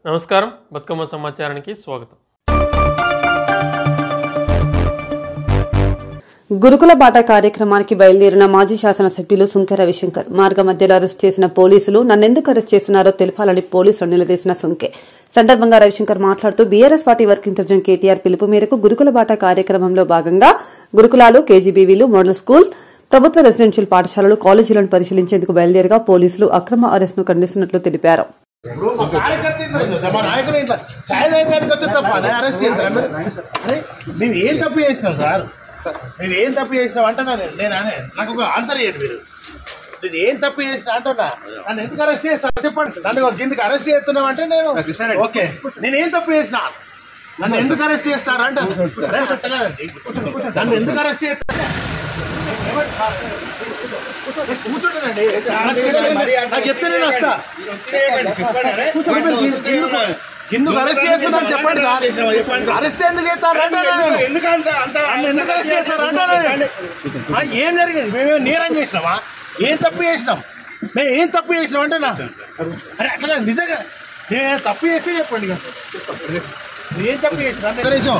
నమస్కారం, బతుకమ్మ సమాచారానికి స్వాగతం. గురుకుల బాట కార్యక్రమానికి బయలుదేరిన మాజీ శాసనసభ్యులు సుంకె రవిశంకర్ మార్గ మధ్యలో అరెస్ట్ చేసిన పోలీసులు నన్నెందుకు అరెస్ట్ చేస్తున్నారో తెలపాలని పోలీసులు నిలదీసిన సుంకె. సందర్భంగా రవిశంకర్ మాట్లాడుతూ BRS party working president KTR పిలుపు మేరకు గురుకుల బాట కార్యక్రమంలో భాగంగా గురుకులాలు, కేజీబీవీలు, మోడల్ స్కూల్, ప్రభుత్వ రెసిడెన్షియల్ పాఠశాలలు, కాలేజీలను పరిశీలించేందుకు బయలుదేరగా పోలీసులు అక్రమ అరెస్టును ఖండిస్తున్నట్లు తెలిపారు. నేను ఏం తప్పు చేసినావు అంటున్నా, నేనే నాకు ఒక ఆన్సర్ చేయండి. మీరు నేను ఏం తప్పు చేసిన అంటున్నా, నన్ను ఎందుకు అరెస్ట్ చేస్తాను చెప్పండి. నన్ను కిందకి అరెస్ట్ చేస్తున్నావు అంటే నేను ఓకే, నేను ఏం తప్పు చేసిన, నన్ను ఎందుకు అరెస్ట్ చేస్తారు అంటాను. నన్ను ఎందుకు అరెస్ట్ చేస్తారు కూర్చుంటానండి, నాకు చెప్తే నేను వస్తా. ఎందుకు అరెస్ట్ చేస్తున్నాను చెప్పండి. అరెస్ట్ ఎందుకు చేస్తారు ఎందుకు అరెస్ట్ చేస్తారు అంటారు. ఏం జరిగింది? మేమేం నేరం చేసినామా? ఏం తప్పు చేసినాం? మేము ఏం తప్పు చేసినాం అంటే నా అరే అట్లా నిజంగా నేను తప్పు చేస్తే చెప్పండి. ఏం తప్పు చేసినా కనీసం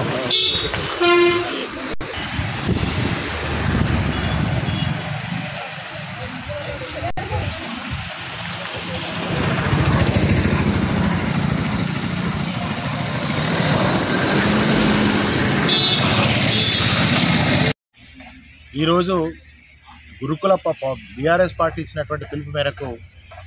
ఈరోజు గురుకుల బీఆర్ఎస్ పార్టీ ఇచ్చినటువంటి పిలుపు మేరకు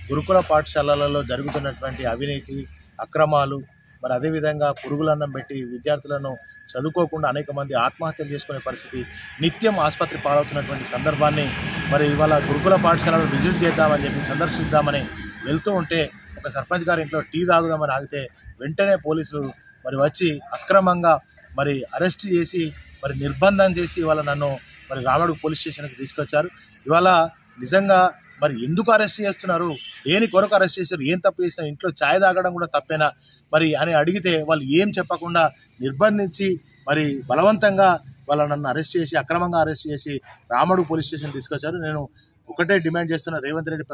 గురుకుల పాఠశాలలలో జరుగుతున్నటువంటి అవినీతి, అక్రమాలు, మరి అదేవిధంగా పురుగులన్నం పెట్టి విద్యార్థులను చదువుకోకుండా అనేక మంది ఆత్మహత్యలు చేసుకునే పరిస్థితి, నిత్యం ఆసుపత్రి పాలవుతున్నటువంటి సందర్భాన్ని మరి ఇవాళ గురుకుల పాఠశాలను విజిట్ చేద్దామని చెప్పి సందర్శిద్దామని వెళ్తూ ఉంటే ఒక సర్పంచ్ గారి ఇంట్లో టీ తాగుదామని ఆగితే వెంటనే పోలీసులు మరి వచ్చి అక్రమంగా మరి అరెస్ట్ చేసి మరి నిర్బంధం చేసి ఇవాళ నన్ను మరి రామడుగు పోలీస్ స్టేషన్కి తీసుకొచ్చారు. ఇవాళ నిజంగా మరి ఎందుకు అరెస్ట్ చేస్తున్నారు, దేని కొరకు అరెస్ట్ చేశారు, ఏం తప్పు చేసినా, ఇంట్లో ఛాయ్ తాగడం కూడా తప్పేనా మరి అని అడిగితే వాళ్ళు ఏం చెప్పకుండా నిర్బంధించి మరి బలవంతంగా వాళ్ళ నన్ను అరెస్ట్ చేసి అక్రమంగా అరెస్ట్ చేసి రామడుగు పోలీస్ స్టేషన్ తీసుకొచ్చారు. నేను ఒకటే డిమాండ్ చేస్తున్నా రేవంత్ రెడ్డి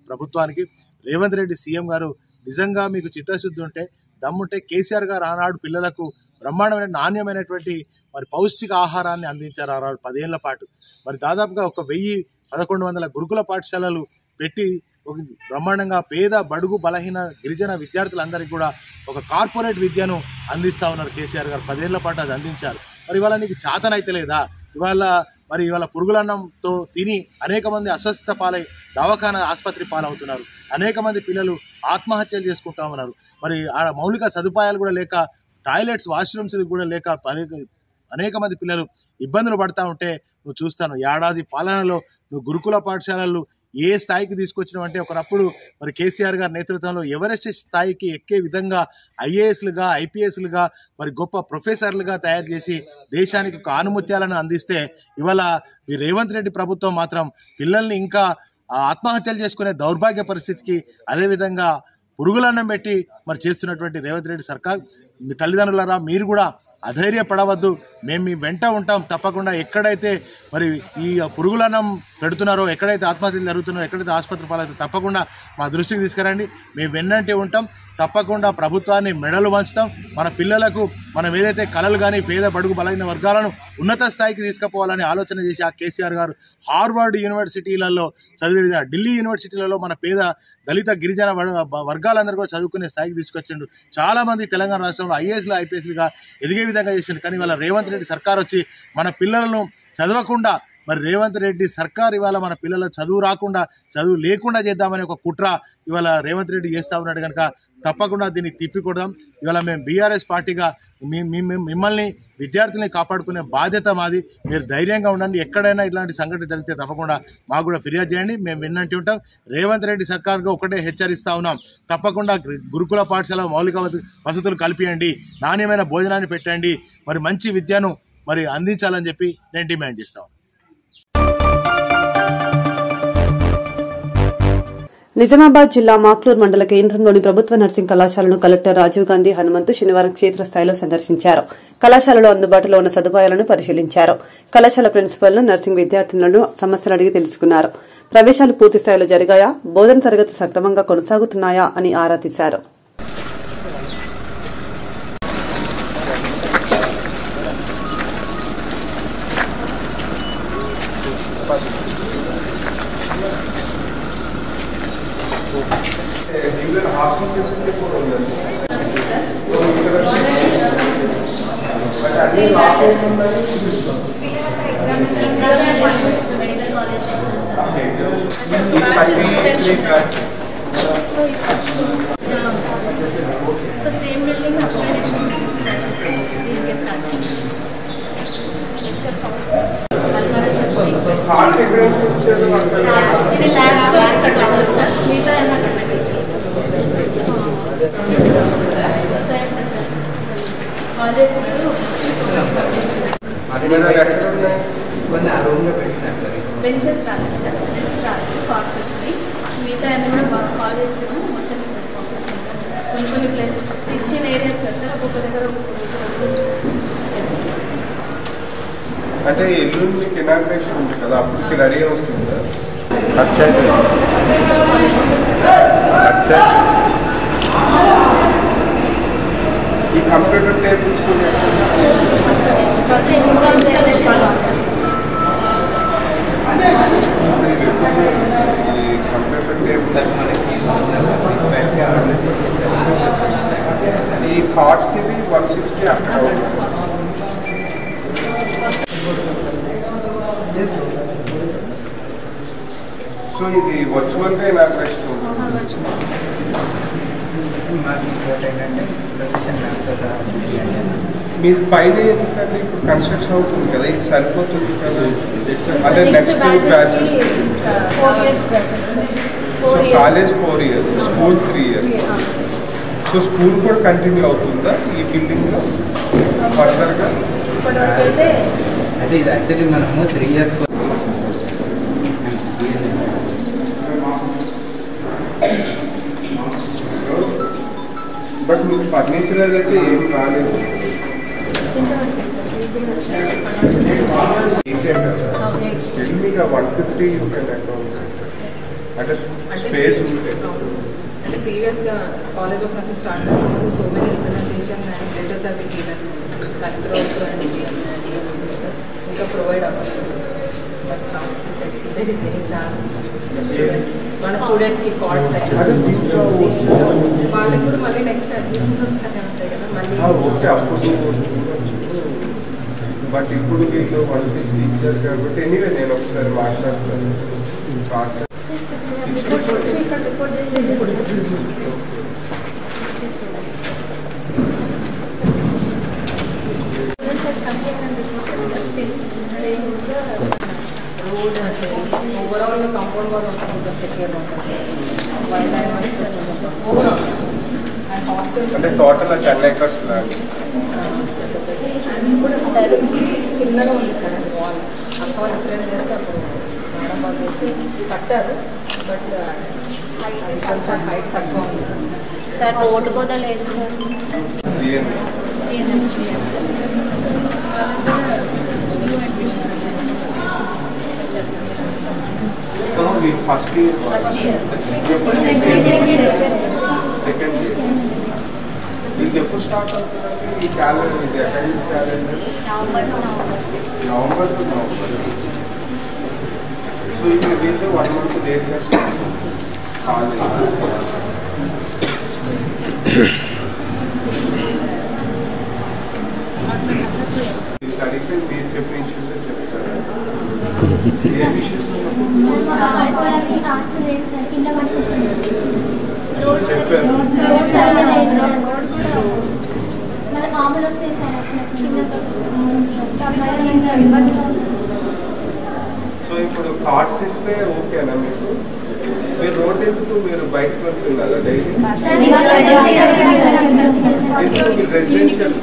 ప్రభుత్వానికి, రేవంత్ రెడ్డి సీఎం గారు నిజంగా మీకు చిత్తశుద్ధి ఉంటే దమ్ముంటే కేసీఆర్ గారు ఆనాడు పిల్లలకు బ్రహ్మాండమైన నాణ్యమైనటువంటి మరి పౌష్టిక ఆహారాన్ని అందించారు. ఆ 10 ఏళ్ల పాటు మరి దాదాపుగా 1100 గురుకుల పాఠశాలలు పెట్టి ఒక బ్రహ్మాండంగా పేద, బడుగు, బలహీన, గిరిజన విద్యార్థులందరికీ కూడా ఒక కార్పొరేట్ విద్యను అందిస్తూ ఉన్నారు కేసీఆర్ గారు. 10 ఏళ్ల పాటు అది అందించారు. మరి ఇవాళ నీకు చేతనైతే లేదా? ఇవాళ పురుగులన్నంతో తిని అనేక మంది అస్వస్థత పాలై దవాఖానా ఆసుపత్రి పాలవుతున్నారు. అనేక మంది పిల్లలు ఆత్మహత్యలు చేసుకుంటా ఉన్నారు. మరి ఆడ మౌలిక సదుపాయాలు కూడా లేక, టాయిలెట్స్, వాష్రూమ్స్ కూడా లేక అనేక మంది పిల్లలు ఇబ్బందులు పడతా ఉంటే నువ్వు చూస్తాను. ఏడాది పాలనలో నువ్వు గురుకుల పాఠశాలలు ఏ స్థాయికి తీసుకొచ్చినావు అంటే ఒకప్పుడు మరి కేసీఆర్ గారి నేతృత్వంలో ఎవరెస్ట్ స్థాయికి ఎక్కే విధంగా ఐఏఎస్లుగా, ఐపీఎస్లుగా మరి గొప్ప ప్రొఫెసర్లుగా తయారు చేసి దేశానికి ఒక ఆనుమత్యాలను అందిస్తే ఇవాళ ఈ రేవంత్ రెడ్డి ప్రభుత్వం మాత్రం పిల్లల్ని ఇంకా ఆత్మహత్యలు చేసుకునే దౌర్భాగ్య పరిస్థితికి, అదేవిధంగా పురుగులన్నం పెట్టి మరి చేస్తున్నటువంటి రేవంత్ రెడ్డి సర్కార్, మీ తల్లిదండ్రులారా మీరు కూడా అధైర్యపడవద్దు, మేము మీ వెంట ఉంటాం. తప్పకుండా ఎక్కడైతే మరి ఈ పురుగులన్నం పెడుతున్నారో, ఎక్కడైతే ఆత్మహత్యలు జరుగుతున్నారో, ఎక్కడైతే ఆసుపత్రి పాలైతే తప్పకుండా మా దృష్టికి తీసుకురండి. మేము వెన్నంటే ఉంటాం. తప్పకుండా ప్రభుత్వాన్ని మెడలు వంచుతాం. మన పిల్లలకు మనం ఏదైతే కళలు కానీ పేద, బడుగు, బలహీన వర్గాలను ఉన్నత స్థాయికి తీసుకుపోవాలని ఆలోచన చేసి ఆ కేసీఆర్ గారు హార్వర్డ్ యూనివర్సిటీలలో చదివే, ఢిల్లీ యూనివర్సిటీలలో మన పేద, దళిత, గిరిజన వర్గాలందరూ కూడా చదువుకునే స్థాయికి తీసుకొచ్చిండు. చాలామంది తెలంగాణ రాష్ట్రంలో ఐఏఎస్లు, ఐపీఎస్లుగా ఎదిగే విధంగా చేసిండు. కానీ ఇవాళ రేవంత్ రెడ్డి సర్కార్ వచ్చి మన పిల్లలను చదవకుండా, మరి రేవంత్ రెడ్డి సర్కార్ ఇవాళ మన పిల్లల చదువు రాకుండా, చదువు లేకుండా చేద్దామని ఒక కుట్ర ఇవాళ రేవంత్ రెడ్డి చేస్తూ ఉన్నాడు. కనుక తప్పకుండా దీన్ని తిప్పికొడదాం. ఇవాళ మేము బీఆర్ఎస్ పార్టీగా మిమ్మల్ని, విద్యార్థుల్ని కాపాడుకునే బాధ్యత మాది. మీరు ధైర్యంగా ఉండండి. ఎక్కడైనా ఇలాంటి సంఘటన జరిగితే తప్పకుండా మాకు కూడా ఫిర్యాదు చేయండి. మేము విన్నట్టు ఉంటాం. రేవంత్ రెడ్డి సర్కార్గా ఒకటే హెచ్చరిస్తూ ఉన్నాం, తప్పకుండా గురుకుల పాఠశాల మౌలిక వసతులు కల్పియండి, నాణ్యమైన భోజనాన్ని పెట్టండి, మరి మంచి విద్యను మరి అందించాలని చెప్పి నేను డిమాండ్ చేస్తాను. నిజామాబాద్ జిల్లా మాక్లూర్ మండల కేంద్రంలోని ప్రభుత్వ నర్సింగ్ కళాశాలను కలెక్టర్ రాజీవ్ గాంధీ హనుమంతు శనివారం క్షేత్రస్థాయిలో సందర్శించారు. కళాశాలలో అందుబాటులో ఉన్న సదుపాయాలను పరిశీలించారు. కళాశాల ప్రిన్సిపల్ను, నర్సింగ్ విద్యార్థులను సమస్యలు అడిగి తెలుసుకున్నారు. ప్రవేశాలు పూర్తి స్థాయిలో జరిగాయా, బోధన తరగతులు సక్రమంగా కొనసాగుతున్నాయా అని ఆరా తీశారు. ఈవెన్ హాస్టల్ ఫెసిలిటీ కూడా ఉందండి. బట్ అన్ని లాకేజ్ ఉన్నాయి. So same building accommodation. Heart ఎక్కడ ఇచ్చారు? బెంచెస్ రాలేదు సార్, జస్ట్ రాలేదు, కార్డ్స్ వచ్చినాయి. మిగతా అన్ని కూడా కాల్ చేస్తున్నాము, వచ్చేస్తుంది పంపిస్తాం. కొన్ని ప్లేసెస్ 16 ఏరియాస్ కదా సార్, ఒక్కొక్క దగ్గర అంటే ఎల్లుండి మీకు ఇనాగ్రేషన్ ఉంది కదా, అప్పటికి రెడీ అవుతుంది కదా. ఈ కంప్యూటర్ టేబుల్స్ ఈ కార్డ్స్ ఇవి 160 అక్కడ. సో ఇది వర్చువల్ గా ఇనాగ్రేషన్ మీరు పైన ఎందుకంటే ఇప్పుడు కన్స్ట్రక్షన్ అవుతుంది కదా, ఇది సరిపోతుంది కదా. అంటే next batches. So college 4 years, school 3 years. So school కూడా కంటిన్యూ అవుతుందా ఈ బిల్డింగ్ లో ఫర్దర్గా? అంటే ఇది యాక్చువల్లీ మనము 3 years బట్ మీకు ఫర్నిచర్ అయితే ఏం రాలేదు. స్టిల్ మీకు 150 అకౌంట్ అంటే స్పేస్ ఉంటే. అంటే ప్రీవియస్గా కాలేజ్ ఆఫ్ నర్సింగ్ స్టార్ట్ కాకముందు so many representation and letters అవి గివెన్ కలెక్టర్ అండ్ డిఎం ఇంకా ప్రొవైడ్ అవ్వాలి. But there is any chance మన స్టూడెంట్స్కి కార్డ్స్ వాళ్ళకి కూడా మళ్ళీ నెక్స్ట్ అడ్మిషన్స్ వస్తూనే ఉంటాయి కదా మళ్ళీ. ఓకే అప్పుడు బట్ ఇప్పుడు వీళ్ళు 160 ఇచ్చారు కాబట్టి ఎనీవే నేను ఒకసారి మాట్లాడతాను. కార్డ్స్ రోడ్ అంటే ఓవరాల్ కాంపౌండ్ వాల్ కొంచెం సెక్యూర్ ఉంటుంది. Wild animals overall and hostel అంటే టోటల్ 10 acres ల్యాండ్ కూడా చిన్నగా ఉంది సార్ వాల్. అక్కడ రిప్రజెంట్ చేస్తే అప్పుడు మేడం వాళ్ళు చేసి కట్టారు. బట్ కొంచెం హైట్ తక్కువ ఉంది సార్. రోడ్డు కూడా లేదు sir. First year second year ఇది ఎప్పుడు స్టార్ట్ అవుతుందండి? ఈ క్యాలెండర్ ఇది attendance calendar November to November. So ఇప్పుడు వీళ్ళు 1 month లేట్గా కాలేజ్ అడిగితే మీరు చెప్పిన ఇష్యూస్ చెప్తారా? ఏ ఇష్యూస్ సో ఇప్పుడు కార్డ్స్ ఇస్తే ఓకేనా మీకు? మీరు రోడ్ ఎందుకు మీరు బైక్ వెళ్తున్నారా డైలీ? రెసిడెన్షియల్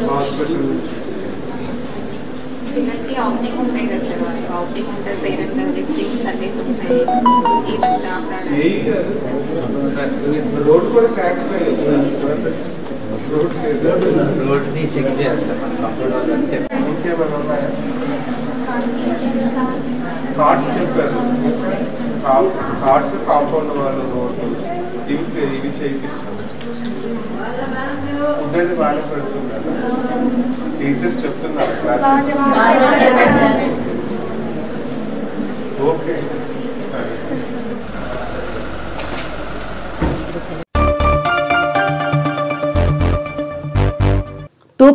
హాస్పిటల్ పిల్లలకి అవుటింగ్ ఉంటాయి కదా సార్, అవుటింగ్ ఉంటుంది, పేరెంట్ విజిటింగ్ సర్వీస్ ఉంటాయి, ఈవెన్ స్టాఫ్ రోడ్ కూడా శాంక్షన్ అయ్యింది. రోడ్ని చెక్ చేయాలి సార్ మన కంప్యూటర్ చెప్పి. ఇంకేమైనా ఉన్నాయా? కార్డ్స్ చెప్పారు. కార్డ్స్ కాంపౌండ్ వాళ్ళు రోడ్డు ఇవి చేయిస్తారు. ఫుడ్ అయితే బాగా పెడుతున్నారు. టీచర్స్ చెప్తున్నారు క్లాసెస్. ఓకే సరే.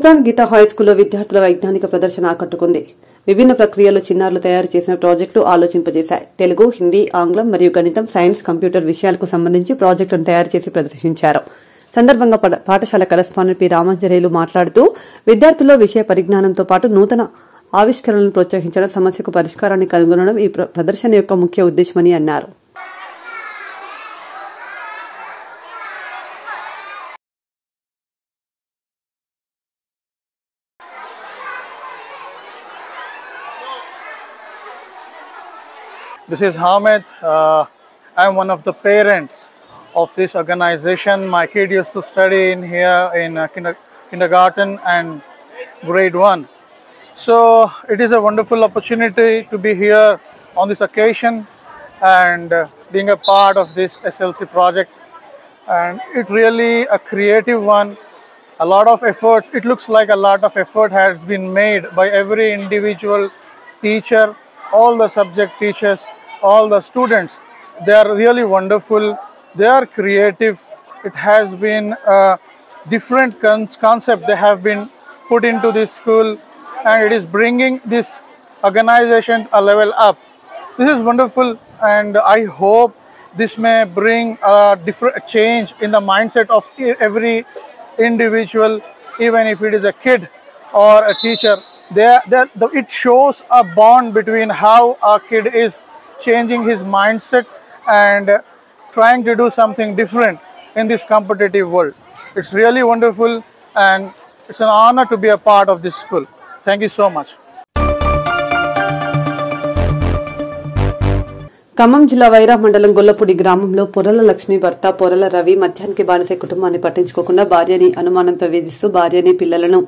తూప్రాన్ గీతా హై స్కూల్లో విద్యార్థుల వైజ్ఞానిక ప్రదర్శన ఆకట్టుకుంది. విభిన్న ప్రక్రియల్లో చిన్నారులు తయారు చేసిన ప్రాజెక్టులు ఆలోచింపజేశాయి. తెలుగు, హిందీ, ఆంగ్లం మరియు గణితం, సైన్స్, కంప్యూటర్ విషయాలకు సంబంధించి ప్రాజెక్టులను తయారు చేసి ప్రదర్శించారు. సందర్భంగా పాఠశాల కరెస్పాండెంట్ పి రామాంజనేయులు మాట్లాడుతూ విద్యార్థుల్లో విషయ పరిజ్ఞానంతో పాటు నూతన ఆవిష్కరణలను ప్రోత్సహించడం, సమస్యకు పరిష్కారాన్ని కనుగొనడం ఈ ప్రదర్శన యొక్క ముఖ్య ఉద్దేశమని అన్నారు. This is Hamid. I am one of the parents of this organization. My kid used to study in here in kindergarten and grade 1. So it is a wonderful opportunity to be here on this occasion and being a part of this SLC project. And it really a creative one. A lot of effort. It looks like a lot of effort has been made by every individual teacher, all the subject teachers, all the students. They are really wonderful. They are creative. It has been a different concept they have been put into this school, and it is bringing this organization a level up. This is wonderful, and I hope this may bring a different change in the mindset of every individual, even if it is a kid or a teacher. It shows a bond between how a kid is changing his mindset and trying to do something different in this competitive world. It's really wonderful, and it's an honor to be a part of this school. Thank you so much. Khammam జిల్లా వైరా మండలం గొల్లపూడి గ్రామంలో పొరల లక్ష్మి భర్త పొరల రవి మద్యానికి బానిసై కుటుంబాన్ని పట్టించుకోకుండా భార్యని అనుమానంతో వేధిస్తూ భార్యని పిల్లలను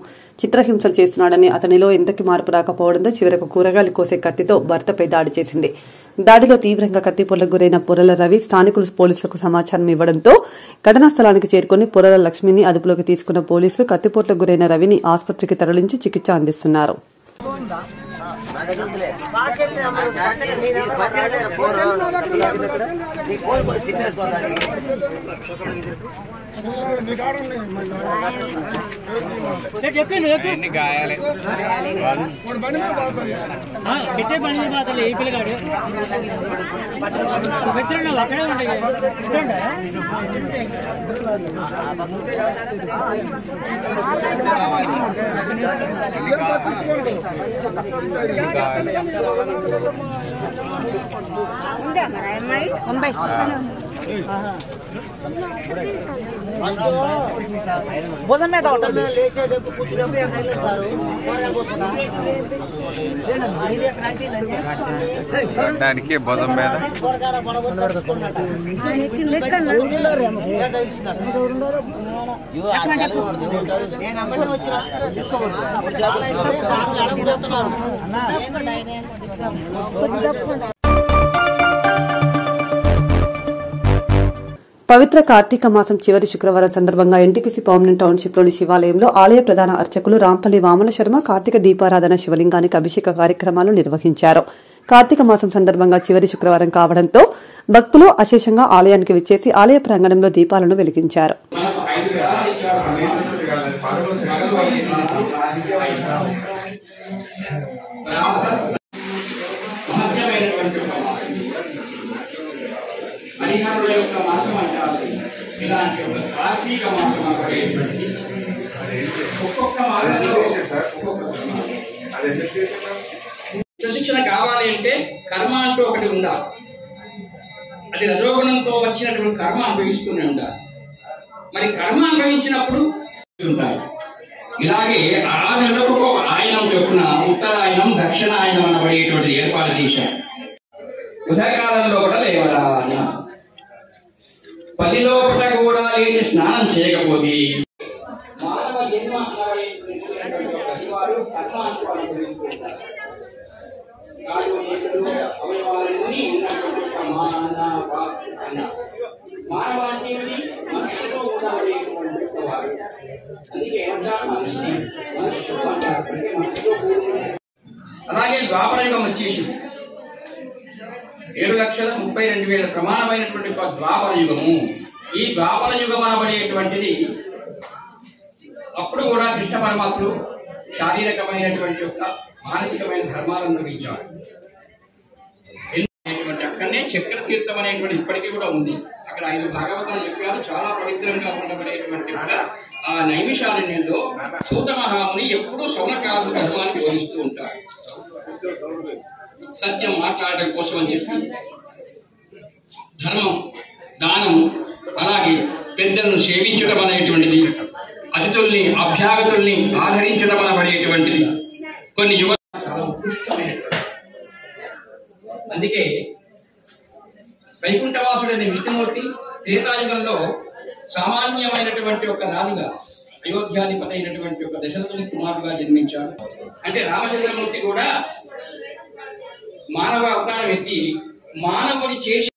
చిత్రహింసలు చేస్తున్నాడని, అతనిలో ఎంతకి మార్పు రాకపోవడంతో చివరకు కూరగాయలు కోసే కత్తితో భర్తపై దాడి చేసింది. దాడిలో తీవ్రంగా కత్తిపోట్లకు గురైన పొరల రవి స్థానికులు పోలీసులకు సమాచారం ఇవ్వడంతో ఘటనా స్థలానికి చేరుకుని పొరల లక్ష్మిని అదుపులోకి తీసుకున్న పోలీసులు కత్తిపోట్లకు గురైన రవిని ఆసుపత్రికి తరలించి చికిత్స అందిస్తున్నారు. దానికి భుజం మీద పవిత్ర కార్తీక మాసం చివరి శుక్రవారం సందర్భంగా ఎన్టీపీసీ పర్మనెంట్ టౌన్షిప్లోని శివాలయంలో ఆలయ ప్రధాన అర్చకులు రాంపల్లి వామన శర్మ కార్తీక దీపారాధన శివలింగానికి అభిషేక కార్యక్రమాలు నిర్వహించారు. కార్తీక మాసం సందర్భంగా చివరి శుక్రవారం కావడంతో భక్తులు అశేషంగా ఆలయానికి విచ్చేసి ఆలయ ప్రాంగణంలో దీపాలను వెలిగించారు. హరిహరుల యొక్క మాసం అంటారు. ఇలాంటి ఒక కార్తీక మాసం అనేటువంటి ఒక్కొక్క మాసంలో శిక్షణ కావాలి అంటే కర్మ అంటూ ఒకటి ఉండాలి. అది రజోగుణంతో వచ్చినటువంటి కర్మ అనుభవిస్తూనే ఉండాలి. మరి కర్మ అనుభవించినప్పుడు ఉంటాయి. ఇలాగే ఆరాధనలకు ఒక ఆయనం చొప్పున ఉత్తరాయణం దక్షిణాయనం అనబడేటువంటిది ఏర్పాటు చేశారు. ఉదయకాలంలో కూడా లేవరా అన్న 10 లోపల కూడా లేచి స్నానం చేయకపోతే మానవ జన్మ మానవాన్ని మనసుతో అలాగే ద్వాపరయుగం వచ్చేసింది. 7,32,000 ప్రమాణమైనటువంటి ద్వాపర యుగము. ఈ ద్వాపర యుగం అనబడేటువంటిది అప్పుడు కూడా కృష్ణ పరమాత్ముడు శారీరకమైనటువంటి యొక్క మానసికమైన ధర్మాలను నిర్వహించాడు. అక్కడనే చక్ర తీర్థం అనేటువంటి ఇప్పటికీ కూడా ఉంది. అక్కడ 5 భాగవతాలు చెప్పారు. చాలా పవిత్రంగా ఉండబడేటువంటి ఆ నైమిషారణ్యంలో సూత మహాముని ఎప్పుడూ శౌనకాదు ధర్మాన్ని బోధిస్తూ ఉంటారు. సత్యం మాట్లాడటం కోసం అని చెప్పి ధర్మం, దానం, అలాగే పెద్దలను సేవించడం అనేటువంటిది, అతిథుల్ని అభ్యాగతుల్ని ఆదరించడం అనబడేటువంటిది కొన్ని యువ చాలా ఉత్కృష్టమైనటువంటి. అందుకే వైకుంఠవాసుడైన విష్ణుమూర్తి త్రేతాయుగంలో సామాన్యమైనటువంటి ఒక రాజుగా అయోధ్యాధిపతి అయినటువంటి ఒక దశరథుని కుమారుడుగా జన్మించాడు. అంటే రామచంద్రమూర్తి కూడా మానవ అవతారం ఎత్తి మానవుని చేసి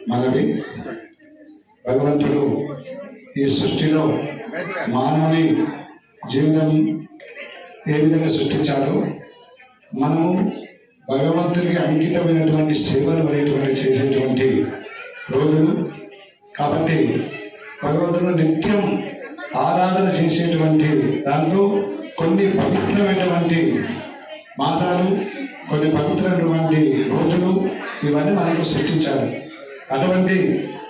మనవి భగవంతుడు ఈ సృష్టిలో మానవుని జీవితం ఏ విధంగా సృష్టించాడో మనము భగవంతుడికి అంకితమైనటువంటి సేవలు అనేటువంటి చేసేటువంటి రోజులు కాబట్టి భగవంతుడు నిత్యం ఆరాధన చేసేటువంటి దాంట్లో కొన్ని పవిత్రమైనటువంటి మాసాలు, కొన్ని పవిత్రమైనటువంటి రోజులు ఇవన్నీ మనకు సృష్టించారు. అటువంటి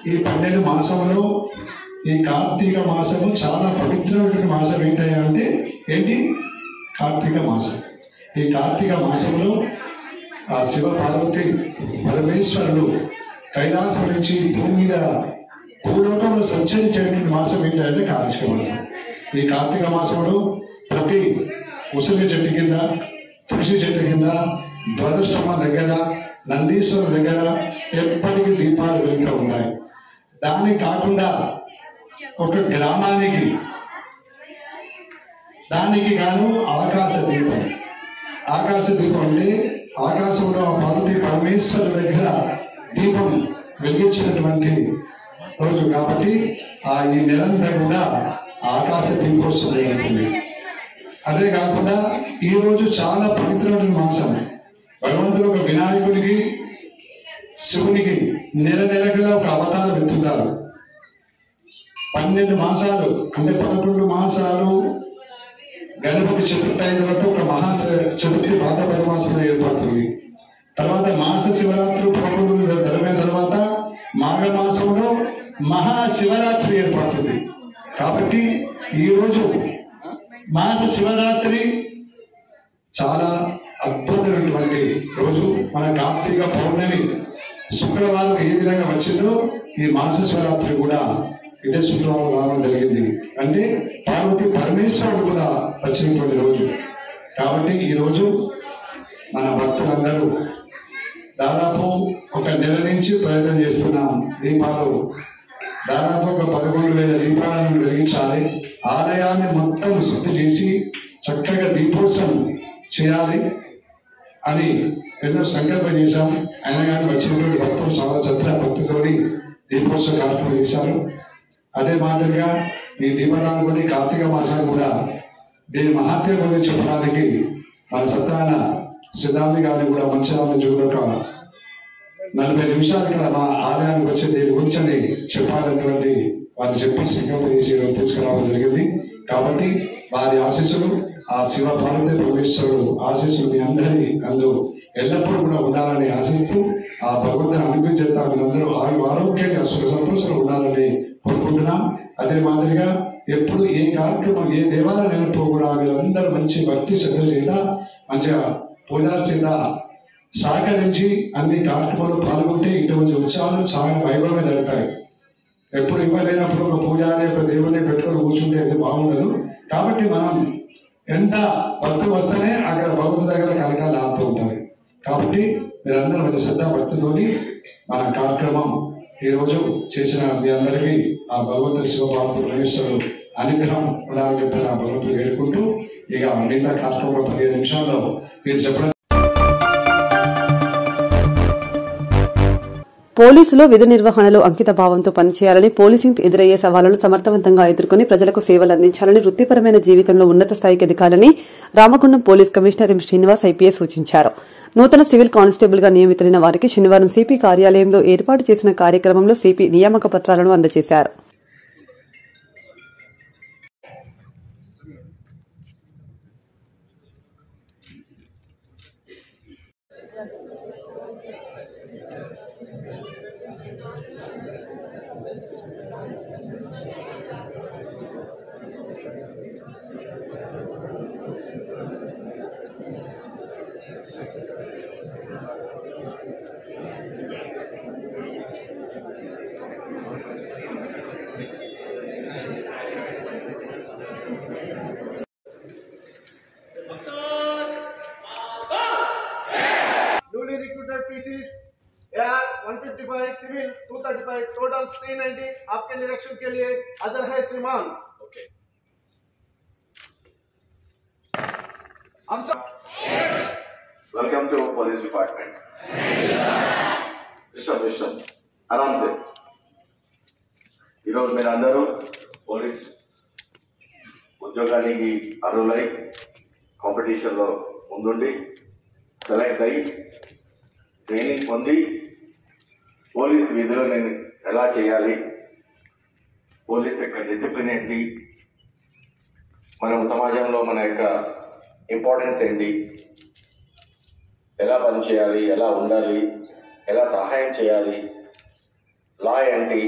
ఈ 12 మాసంలో ఈ కార్తీక మాసము చాలా పవిత్రమైనటువంటి మాసం ఏంటంటే ఏంటి? కార్తీక మాసం. ఈ కార్తీక మాసంలో ఆ శివ పార్వతి పరమేశ్వరుడు కైలాసం నుంచి భూమి మీద భూలోకంలో సంచరించేటువంటి మాసం ఏంటంటే కార్తీక మాసం. ఈ కార్తీక మాసంలో ప్రతి ఉసిరి చెట్టు కింద, తులసి చెట్టు కింద, ధ్వజస్తంభ దగ్గర, నందీశ్వరు దగ్గర ఎప్పటికీ దీపాలు వెలుగుతూ ఉన్నాయి. దాన్ని కాకుండా ఒక గ్రామానికి దానికి గాను ఆకాశ దీపం. ఆకాశ దీపం అంటే ఆకాశంలో పార్వతీ పరమేశ్వరు దగ్గర దీపం వెలిగించినటువంటి రోజు కాబట్టి ఈ నెలంతా కూడా ఆకాశ దీపోత్సవం జరుగుతుంది. అదే కాకుండా ఈ రోజు చాలా పవిత్రమైన మాసం. భగవంతుడు ఒక వినాయకుడికి, శివునికి నెలగా ఒక అవతారం ఎత్తుంటారు. 12 మాసాలు అంటే 11 మాసాలు గణపతి చతుర్థి అయిన తర్వాత ఒక మహా చతుర్థి భాద్రపద మాసంలో ఏర్పడుతుంది. తర్వాత మాస శివరాత్రి 11 జరిగిన తర్వాత మాఘమాసంలో మహాశివరాత్రి ఏర్పడుతుంది. కాబట్టి ఈరోజు మాస శివరాత్రి చాలా అద్భుతమైనటువంటి రోజు. మన కార్తీక పౌర్ణమి శుక్రవారం ఏ విధంగా వచ్చిందో ఈ మాస శివరాత్రి కూడా ఇదే శుక్రవారం రావడం జరిగింది. అంటే పార్వతి పరమేశ్వరుడు కూడా వచ్చినటువంటి రోజు. కాబట్టి ఈ రోజు మన భక్తులందరూ దాదాపు ఒక నెల నుంచి ప్రయత్నం చేస్తున్నాం. దీపాలు దాదాపు ఒక 11,000 దీపాలను వెలిగించాలి. ఆలయాన్ని మొత్తం శుద్ధి చేసి చక్కగా దీపోత్సవం చేయాలి అని ఎన్నో సంకల్పం చేశాం. అయినా కానీ వచ్చినటువంటి భక్తులు చాలా శ్రద్ధ భక్తితోటి దీపోత్సవ కార్యక్రమం చేశారు. అదే మాదిరిగా ఈ దీపదానం కూడా కార్తీక మాసాన్ని కూడా దీని మహాత్మ్యం గురించి చెప్పడానికి మన సత్యనారాయణ సిద్ధాంతి గారిని కూడా మంచిర్యాల నుంచి ఒక 40 నిమిషాలు ఇక్కడ మా ఆలయానికి వచ్చి దీని గురించి అని చెప్పాలన్నటువంటి వారు చెప్పి సంకల్పం చేసి తీసుకురావడం జరిగింది. కాబట్టి వారి ఆశీస్సులు, ఆ శివ పార్వతి పరమేశ్వరుడు ఆశీస్సులు మీ అందరి అందులో ఎల్లప్పుడూ కూడా ఉండాలని ఆశిస్తూ ఆ భగవంతుని అనుగ్రహించేత మీరందరూ ఆరోగ్యంగా సుఖ సంతోషంగా ఉండాలని కోరుకుంటున్నాం. అదే మాదిరిగా ఎప్పుడు ఏ కార్యక్రమం ఏ దేవాలయంలో కూడా వీళ్ళందరూ మంచి భక్తి శ్రద్ధ చేత మంచిగా పూజారి చేత సహకరించి అన్ని కార్యక్రమాల్లో పాల్గొంటే ఇటువంటి ఉత్సవాలు చాలా వైభవంగా జరుగుతాయి. ఎప్పుడు ఇవ్వలేనప్పుడు ఒక పూజారి ఒక దేవుడిని పెట్టుకొని కూర్చుంటే అది బాగుండదు. కాబట్టి మనం ఎంత భక్తులు వస్తేనే అక్కడ భగవంతు దగ్గర కలకాలు ఆడుతూ ఉంటాయి. కాబట్టి మీరందరూ ఒక శ్రద్ధ భక్తితోని మన కార్యక్రమం ఈ రోజు చేసిన మీ అందరికీ ఆ భగవంతుడి శివపార్వతుడు మహేశ్వరుడు అనుగ్రహం ఉండాలని చెప్పి నా భగవంతుడు వేడుకుంటూ ఇక మిగతా కార్యక్రమంలో 15 నిమిషాల్లో మీరు చెప్పడం. పోలీసులు విధి నిర్వహణలో అంకిత భావంతో పనిచేయాలని, పోలీసింగ్ ఎదురయ్యే సవాళ్లను సమర్థవంతంగా ఎదుర్కొని ప్రజలకు సేవలు అందించాలని, వృత్తిపరమైన జీవితంలో ఉన్నత స్థాయికి ఎదగాలని Ramagundam police commissioner M Srinivas IPS సూచించారు. నూతన సివిల్ కానిస్టేబుల్ గా నియమితులైన వారికి శనివారం సిపి కార్యాలయంలో ఏర్పాటు చేసిన కార్యక్రమంలో సిపి నియామక పత్రాలను అందజేశారు. Newly recruited PCs, AR 155, civil 235, total 390. आपके निरीक्षण के लिए हाजिर है श्रीमान. Okay. Welcome to police department. విశ్వం ఆరామ్ సే ఈరోజు మీరు అందరూ పోలీస్ ఉద్యోగానికి అర్హులై కాంపిటీషన్లో ముందుండి సెలెక్ట్ అయ్యి ట్రైనింగ్ పొంది పోలీస్ విధులు నేను ఎలా చేయాలి, పోలీస్ యొక్క డిసిప్లిన్ ఏంటి, మనం సమాజంలో మన యొక్క ఇంపార్టెన్స్ ఏంటి, ఎలా పనిచేయాలి, ఎలా ఉండాలి, ఎలా సహాయం చేయాలి, లా ఏంటి,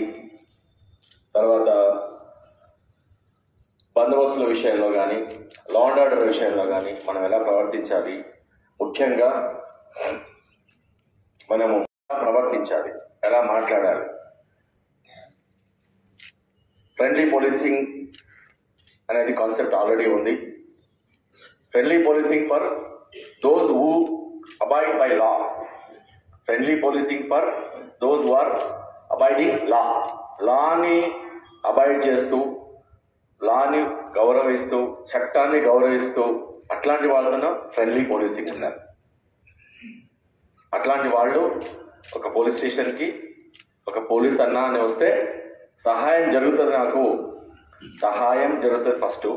తర్వాత బందోబస్తుల విషయంలో కానీ లా అండ్ ఆర్డర్ విషయంలో కానీ మనం ఎలా ప్రవర్తించాలి, ముఖ్యంగా మనము ప్రవర్తించాలి, ఎలా మాట్లాడాలి. ఫ్రెండ్లీ పోలీసింగ్ అనేది కాన్సెప్ట్ ఆల్రెడీ ఉంది. Friendly policing for those who abide by law, friendly policing for those who are abiding law. లాని అబాయిడ్ చేస్తూ, లాని గౌరవిస్తూ, చట్టాన్ని గౌరవిస్తూ అట్లాంటి వాళ్ళను ఫ్రెండ్లీ పోలీసింగ్ ఉన్నారు. అట్లాంటి వాళ్ళు ఒక పోలీస్ స్టేషన్కి ఒక పోలీస్ అన్నా అని వస్తే సహాయం జరుగుతుంది, నాకు సహాయం జరుగుతుంది ఫస్ట్,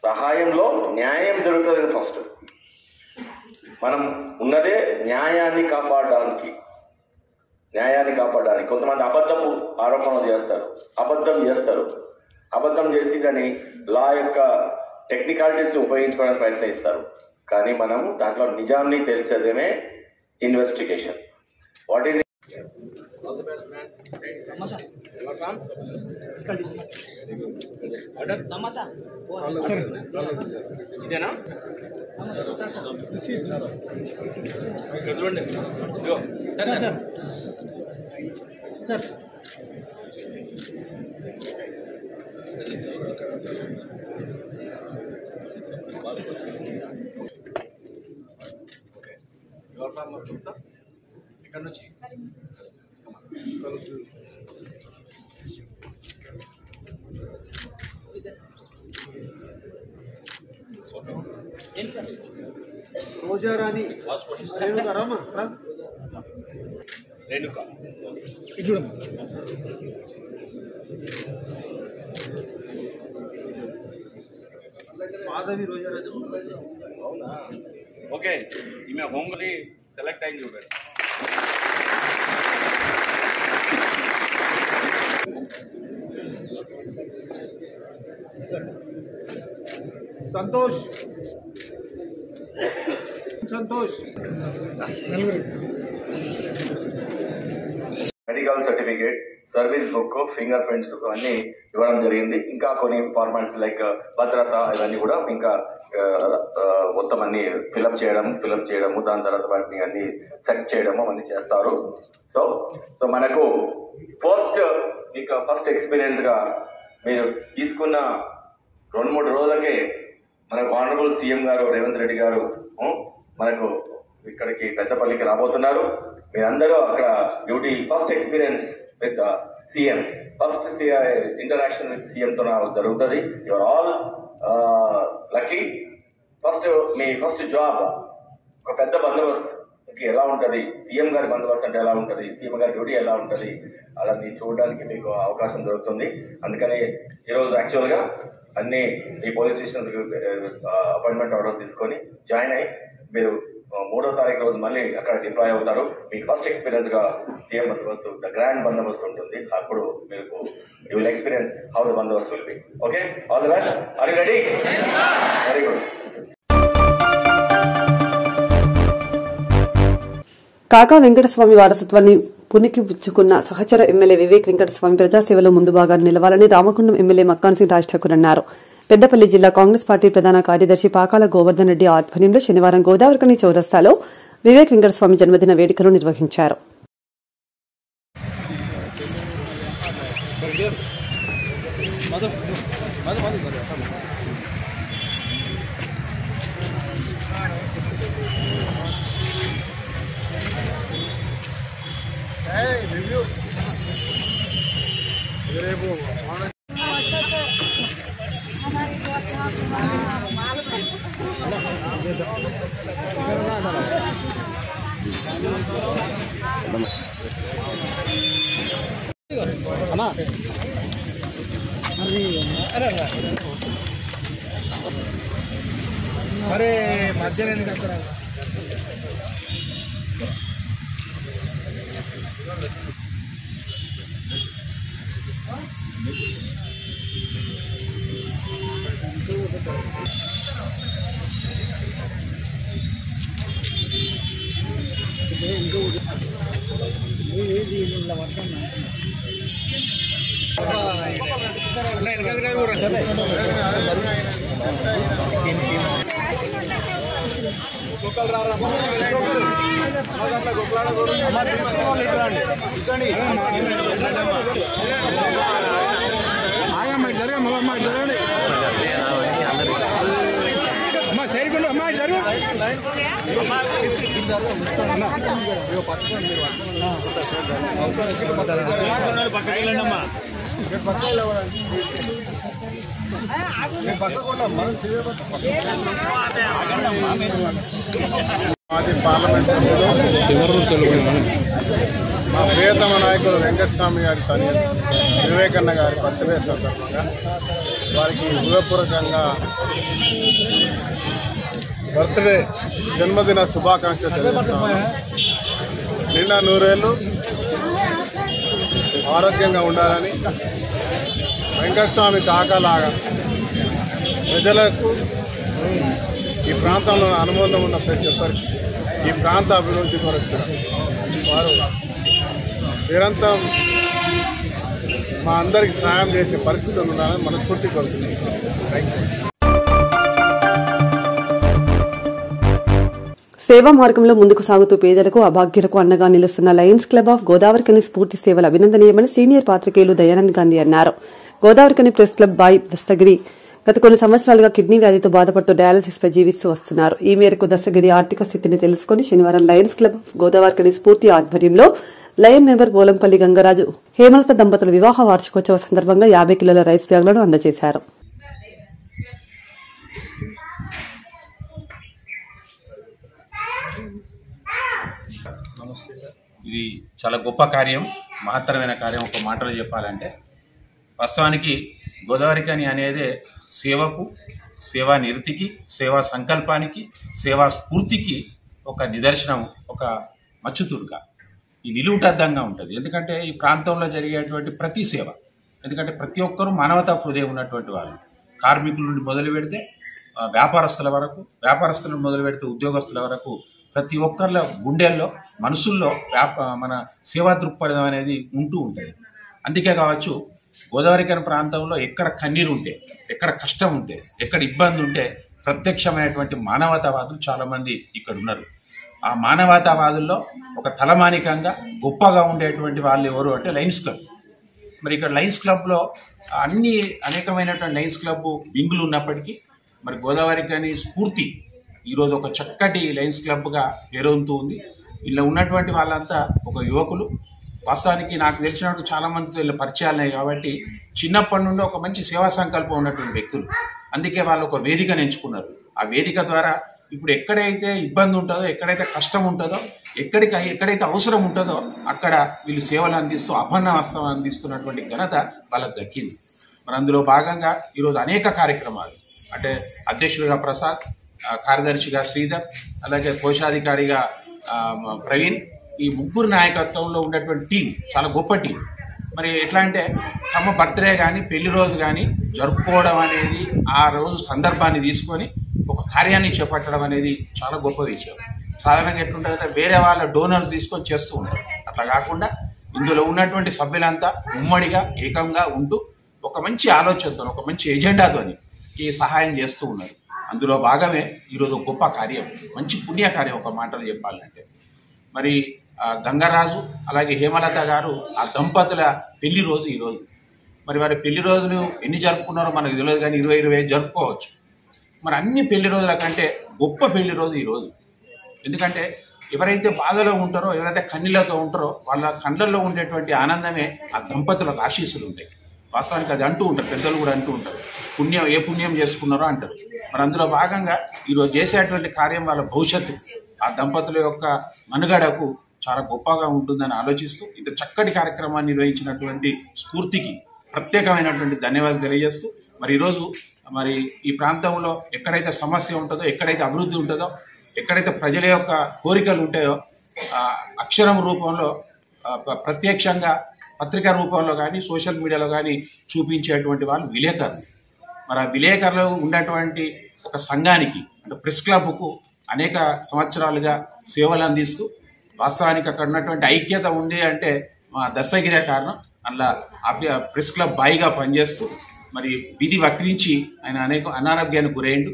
సహాయంలో న్యాయం జరుగుతుంది ఫస్ట్. మనం ఉన్నదే న్యాయాన్ని కాపాడడానికి. కొంతమంది అబద్ధపు ఆరోపణలు చేస్తారు, అబద్ధం చేసి దాన్ని లా యొక్క టెక్నికాలిటీస్ని ఉపయోగించుకోవడానికి ప్రయత్నిస్తారు. కానీ మనము దాంట్లో నిజాన్ని తెలిసేదేమే investigation. What is All the best, man. Samata. You are from? Order? Samata. Sir. Idena? This is. Go. Sir. Sir. Okay. You are from Gupta? ఎక్కడి నుంచి? రోజారాణి రేణుక రామా రేణుక ఇది మాధవి రోజారాణి. అవునా? ఓకే, ఈమె హోమ్లీ సెలెక్ట్ అయింది చూడండి. Santosh medical certificate, service book, finger prints అన్ని ఇవ్వడం జరిగింది. ఇంకా కొన్ని ఫార్మాలిటీ లైక్ భద్రత ఇవన్నీ కూడా ఇంకా మొత్తం అన్ని ఫిలప్ చేయడము, దాని తర్వాత వాటిని అన్ని సెట్ చేయడము అన్ని చేస్తారు. సో మనకు ఫస్ట్ ఎక్స్పీరియన్స్ గా మీరు తీసుకున్న 2-3 రోజులకే మనకు ఆనరబుల్ సీఎం గారు రేవంత్ రెడ్డి గారు మనకు ఇక్కడికి పెద్దపల్లికి రాబోతున్నారు. మీరందరూ అక్కడ duty first experience with CM, first interaction with సీఎంతో జరుగుతుంది. Your all lucky. మీ ఫస్ట్ జాబ్ ఒక పెద్ద బందోబస్తుకి ఎలా ఉంటుంది, సీఎం గారి బందోబస్తు అంటే ఎలా ఉంటుంది, సీఎం గారి డ్యూటీ ఎలా ఉంటుంది, అలా మీరు చూడడానికి మీకు అవకాశం దొరుకుతుంది. అందుకని ఈరోజు యాక్చువల్గా అన్ని ఈ పోలీస్ స్టేషన్ అపాయింట్మెంట్ ఆర్డర్ తీసుకొని జాయిన్ అయ్యి మీరు 3వ తారీఖు రోజు మళ్ళీ అక్కడ డిప్లాయ్ అవుతారు. మీకు ఫస్ట్ ఎక్స్పీరియన్స్ గా సీఎం బందోబస్తు, ద గ్రాండ్ బందోబస్తు ఉంటుంది. అప్పుడు మీకు you will experience how the బందోబస్తు will be. Okay, all the best. Are you ready? Very good. Kaka Venkataswamy వారసత్వాన్ని పుణికిపుచ్చుకున్న సహచర ఎమ్మెల్యే వివేక్ వెంకటస్వామి ప్రజాసేవలో ముందు భాగాన్ని నిలవాలని రామగుండం ఎమ్మెల్యే మక్కాన్ సింగ్ రాజ్ ఠాకూర్ అన్నారు. పెద్దపల్లి జిల్లా కాంగ్రెస్ పార్టీ ప్రధాన కార్యదర్శి పాకాల గోవర్ధన్ రెడ్డి ఆధ్వర్యంలో శనివారం గోదావరికని చౌరస్తాలో వివేక్ వెంకటస్వామి జన్మదిన వేడుకలు నిర్వహించారు. अरे मध्य नहीं करता మాజీ పార్లమెంట్ సభ్యులు మా ప్రియతమ నాయకులు వెంకటస్వామి గారి తల్లి వివేకన్న గారి బర్త్డే సందర్భంగా వారికి హృదయపూర్వకంగా బర్త్డే జన్మదిన శుభాకాంక్షలు తెలియజేస్తాము. నిండా 100 ఏళ్ళు ఆరోగ్యంగా ఉండాలని వెంకటస్వామి కాకలాగా ప్రజలకు ఈ ప్రాంతంలో అనుబంధం ఉన్న ప్రతి ఒక్కరికి ఈ ప్రాంత అభివృద్ధి కొరకు వారు నిరంతరం మా అందరికి సహాయం చేసే పరిస్థితులు ఉండాలని మనస్ఫూర్తి కోరుతున్నాను. Thank you. సేవా మార్గంలో ముందుకు సాగుతూ పేదలకు అభాగ్యులకు అండగా నిలుస్తున్న లయన్స్ క్లబ్ ఆఫ్ గోదావరికని స్ఫూర్తి సేవలు అభినందనీయమని సీనియర్ పాత్రికేయులు దయానంద్ గాంధీ అన్నారు. గోదావరికని ప్రెస్ క్లబ్ బాయ్ దస్తగిరి గత కొన్ని సంవత్సరాలుగా కిడ్నీ వ్యాధితో బాధపడుతూ డయాలసిస్ పై జీవిస్తూ వస్తున్నారు. ఈ మేరకు దస్తగిరి ఆర్థిక స్థితిని తెలుసుకుని శనివారం లయన్స్ క్లబ్ ఆఫ్ గోదావరికని స్ఫూర్తి ఆధ్వర్యంలో లయన్ మెంబర్ బోలంపల్లి గంగరాజు హేమలత దంపతుల వివాహ వార్షికోత్సవ సందర్భంగా 50 కిలోల రైస్ బ్యాగులను అందజేశారు. ఇది చాలా గొప్ప కార్యం, మహత్తరమైన కార్యం. ఒక మాటలో చెప్పాలంటే వాస్తవానికి గోదావరికని అనేదే సేవకు, సేవా నిరతికి, సేవా సంకల్పానికి, సేవా స్ఫూర్తికి ఒక నిదర్శనం, ఒక మచ్చుతుడుక. ఈ నిలువుటద్దంగా ఉంటుంది. ఎందుకంటే ఈ ప్రాంతంలో జరిగేటువంటి ప్రతి సేవ, ఎందుకంటే ప్రతి ఒక్కరూ మానవతా హృదయం ఉన్నటువంటి వాళ్ళు. కార్మికుల నుండి మొదలు పెడితే వ్యాపారస్తుల వరకు, వ్యాపారస్తుల నుండి మొదలు పెడితే ఉద్యోగస్తుల వరకు ప్రతి ఒక్కరిలో గుండెల్లో, మనసుల్లో మన సేవా దృక్పథం అనేది ఉంటూ ఉంటుంది. అందుకే కావచ్చు గోదావరికని ప్రాంతంలో ఎక్కడ కన్నీరు ఉంటే, ఎక్కడ కష్టం ఉంటే, ఎక్కడ ఇబ్బంది ఉంటే ప్రత్యక్షమైనటువంటి మానవతావాదులు చాలామంది ఇక్కడ ఉన్నారు. ఆ మానవతావాదుల్లో ఒక తలమానికంగా గొప్పగా ఉండేటువంటి వాళ్ళు ఎవరు అంటే లయన్స్ క్లబ్. మరి ఇక్కడ లయన్స్ క్లబ్లో అనేకమైనటువంటి లయన్స్ క్లబ్ వింగులు ఉన్నప్పటికీ మరి గోదావరికని స్ఫూర్తి ఈరోజు ఒక చక్కటి లయన్స్ క్లబ్గా పేరొందుతూ ఉంది. ఇలా ఉన్నటువంటి వాళ్ళంతా ఒక యువకులు. వాస్తవానికి నాకు తెలిసినట్టు చాలామంది ఇలా పరిచయాలు ఉన్నాయి కాబట్టి చిన్నప్పటి నుండి ఒక మంచి సేవా సంకల్పం ఉన్నటువంటి వ్యక్తులు. అందుకే వాళ్ళు ఒక వేదికను ఎంచుకున్నారు. ఆ వేదిక ద్వారా ఇప్పుడు ఎక్కడైతే ఇబ్బంది ఉంటుందో, ఎక్కడైతే కష్టం ఉంటుందో, ఎక్కడైతే అవసరం ఉంటుందో అక్కడ వీళ్ళు సేవలు అందిస్తూ అపన్న వస్త్రం అందిస్తున్నటువంటి ఘనత వాళ్ళకు దక్కింది. మరి అందులో భాగంగా ఈరోజు అనేక కార్యక్రమాలు, అంటే అధ్యక్షుడిగా ప్రసాద్, కార్యదర్శిగా శ్రీధర్, అలాగే కోశాధికారిగా ప్రవీణ్, ఈ ముగ్గురు నాయకత్వంలో ఉన్నటువంటి టీం చాలా గొప్ప టీం. మరి ఎట్లా అంటే తమ బర్త్డే కానీ పెళ్లి రోజు కానీ జరుపుకోవడం అనేది, ఆ రోజు సందర్భాన్ని తీసుకొని ఒక కార్యాన్ని చేపట్టడం అనేది చాలా గొప్ప విషయం. సాధారణంగా ఎట్లుంటుందంటే వేరే వాళ్ళ డోనర్స్ తీసుకొని చేస్తూ ఉంటారు. అట్లా కాకుండా ఇందులో ఉన్నటువంటి సభ్యులంతా ఉమ్మడిగా ఏకంగా ఉంటూ ఒక మంచి ఆలోచనతో, ఒక మంచి ఎజెండాతో ఈ సహాయం చేస్తూ ఉన్నారు. అందులో భాగమే ఈరోజు గొప్ప కార్యం, మంచి పుణ్య కార్యం ఒక మాటలు చెప్పాలంటే. మరి గంగరాజు అలాగే హేమలత గారు ఆ దంపతుల పెళ్లి రోజు ఈరోజు. మరి వారి పెళ్లి రోజులు ఎన్ని జరుపుకున్నారో మనకు తెలియదు, కానీ 20-25 జరుపుకోవచ్చు. మరి అన్ని పెళ్లి రోజుల కంటే గొప్ప పెళ్లి రోజు ఈరోజు. ఎందుకంటే ఎవరైతే బాధలో ఉంటారో, ఎవరైతే కన్నీళ్లతో ఉంటారో వాళ్ళ కళ్ళల్లో ఉండేటువంటి ఆనందమే ఆ దంపతులకు ఆశీస్సులు ఉంటాయి. వాస్తవానికి అది అంటూ ఉంటారు, పెద్దలు కూడా అంటూ ఉంటారు, పుణ్యం ఏ పుణ్యం చేసుకున్నారో అంటారు. మరి అందులో భాగంగా ఈరోజు చేసేటువంటి కార్యం వాళ్ళ భవిష్యత్తు, ఆ దంపతుల యొక్క మనుగడకు చాలా గొప్పగా ఉంటుందని ఆలోచిస్తూ ఇంత చక్కటి కార్యక్రమాన్ని నిర్వహించినటువంటి స్ఫూర్తికి ప్రత్యేకమైనటువంటి ధన్యవాదాలు తెలియజేస్తూ, మరి ఈరోజు మరి ఈ ప్రాంతంలో ఎక్కడైతే సమస్య ఉంటుందో, ఎక్కడైతే అభివృద్ధి ఉంటుందో, ఎక్కడైతే ప్రజల యొక్క కోరికలు ఉంటాయో అక్షరం రూపంలో ప్రత్యక్షంగా పత్రికా రూపంలో కానీ సోషల్ మీడియాలో కానీ చూపించేటువంటి వాళ్ళు విలేకరులు. మరి ఆ విలేకరులు ఉన్నటువంటి ఒక సంఘానికి, అంటే ప్రెస్ క్లబ్కు అనేక సంవత్సరాలుగా సేవలు అందిస్తూ, వాస్తవానికి అక్కడ ఉన్నటువంటి ఐక్యత ఉంది అంటే మా దస్తగిరే కారణం. అలా ప్రెస్ క్లబ్ బాయిగా పనిచేస్తూ మరి విధి వక్రించి ఆయన అనేక అనారోగ్యానికి గురైండు,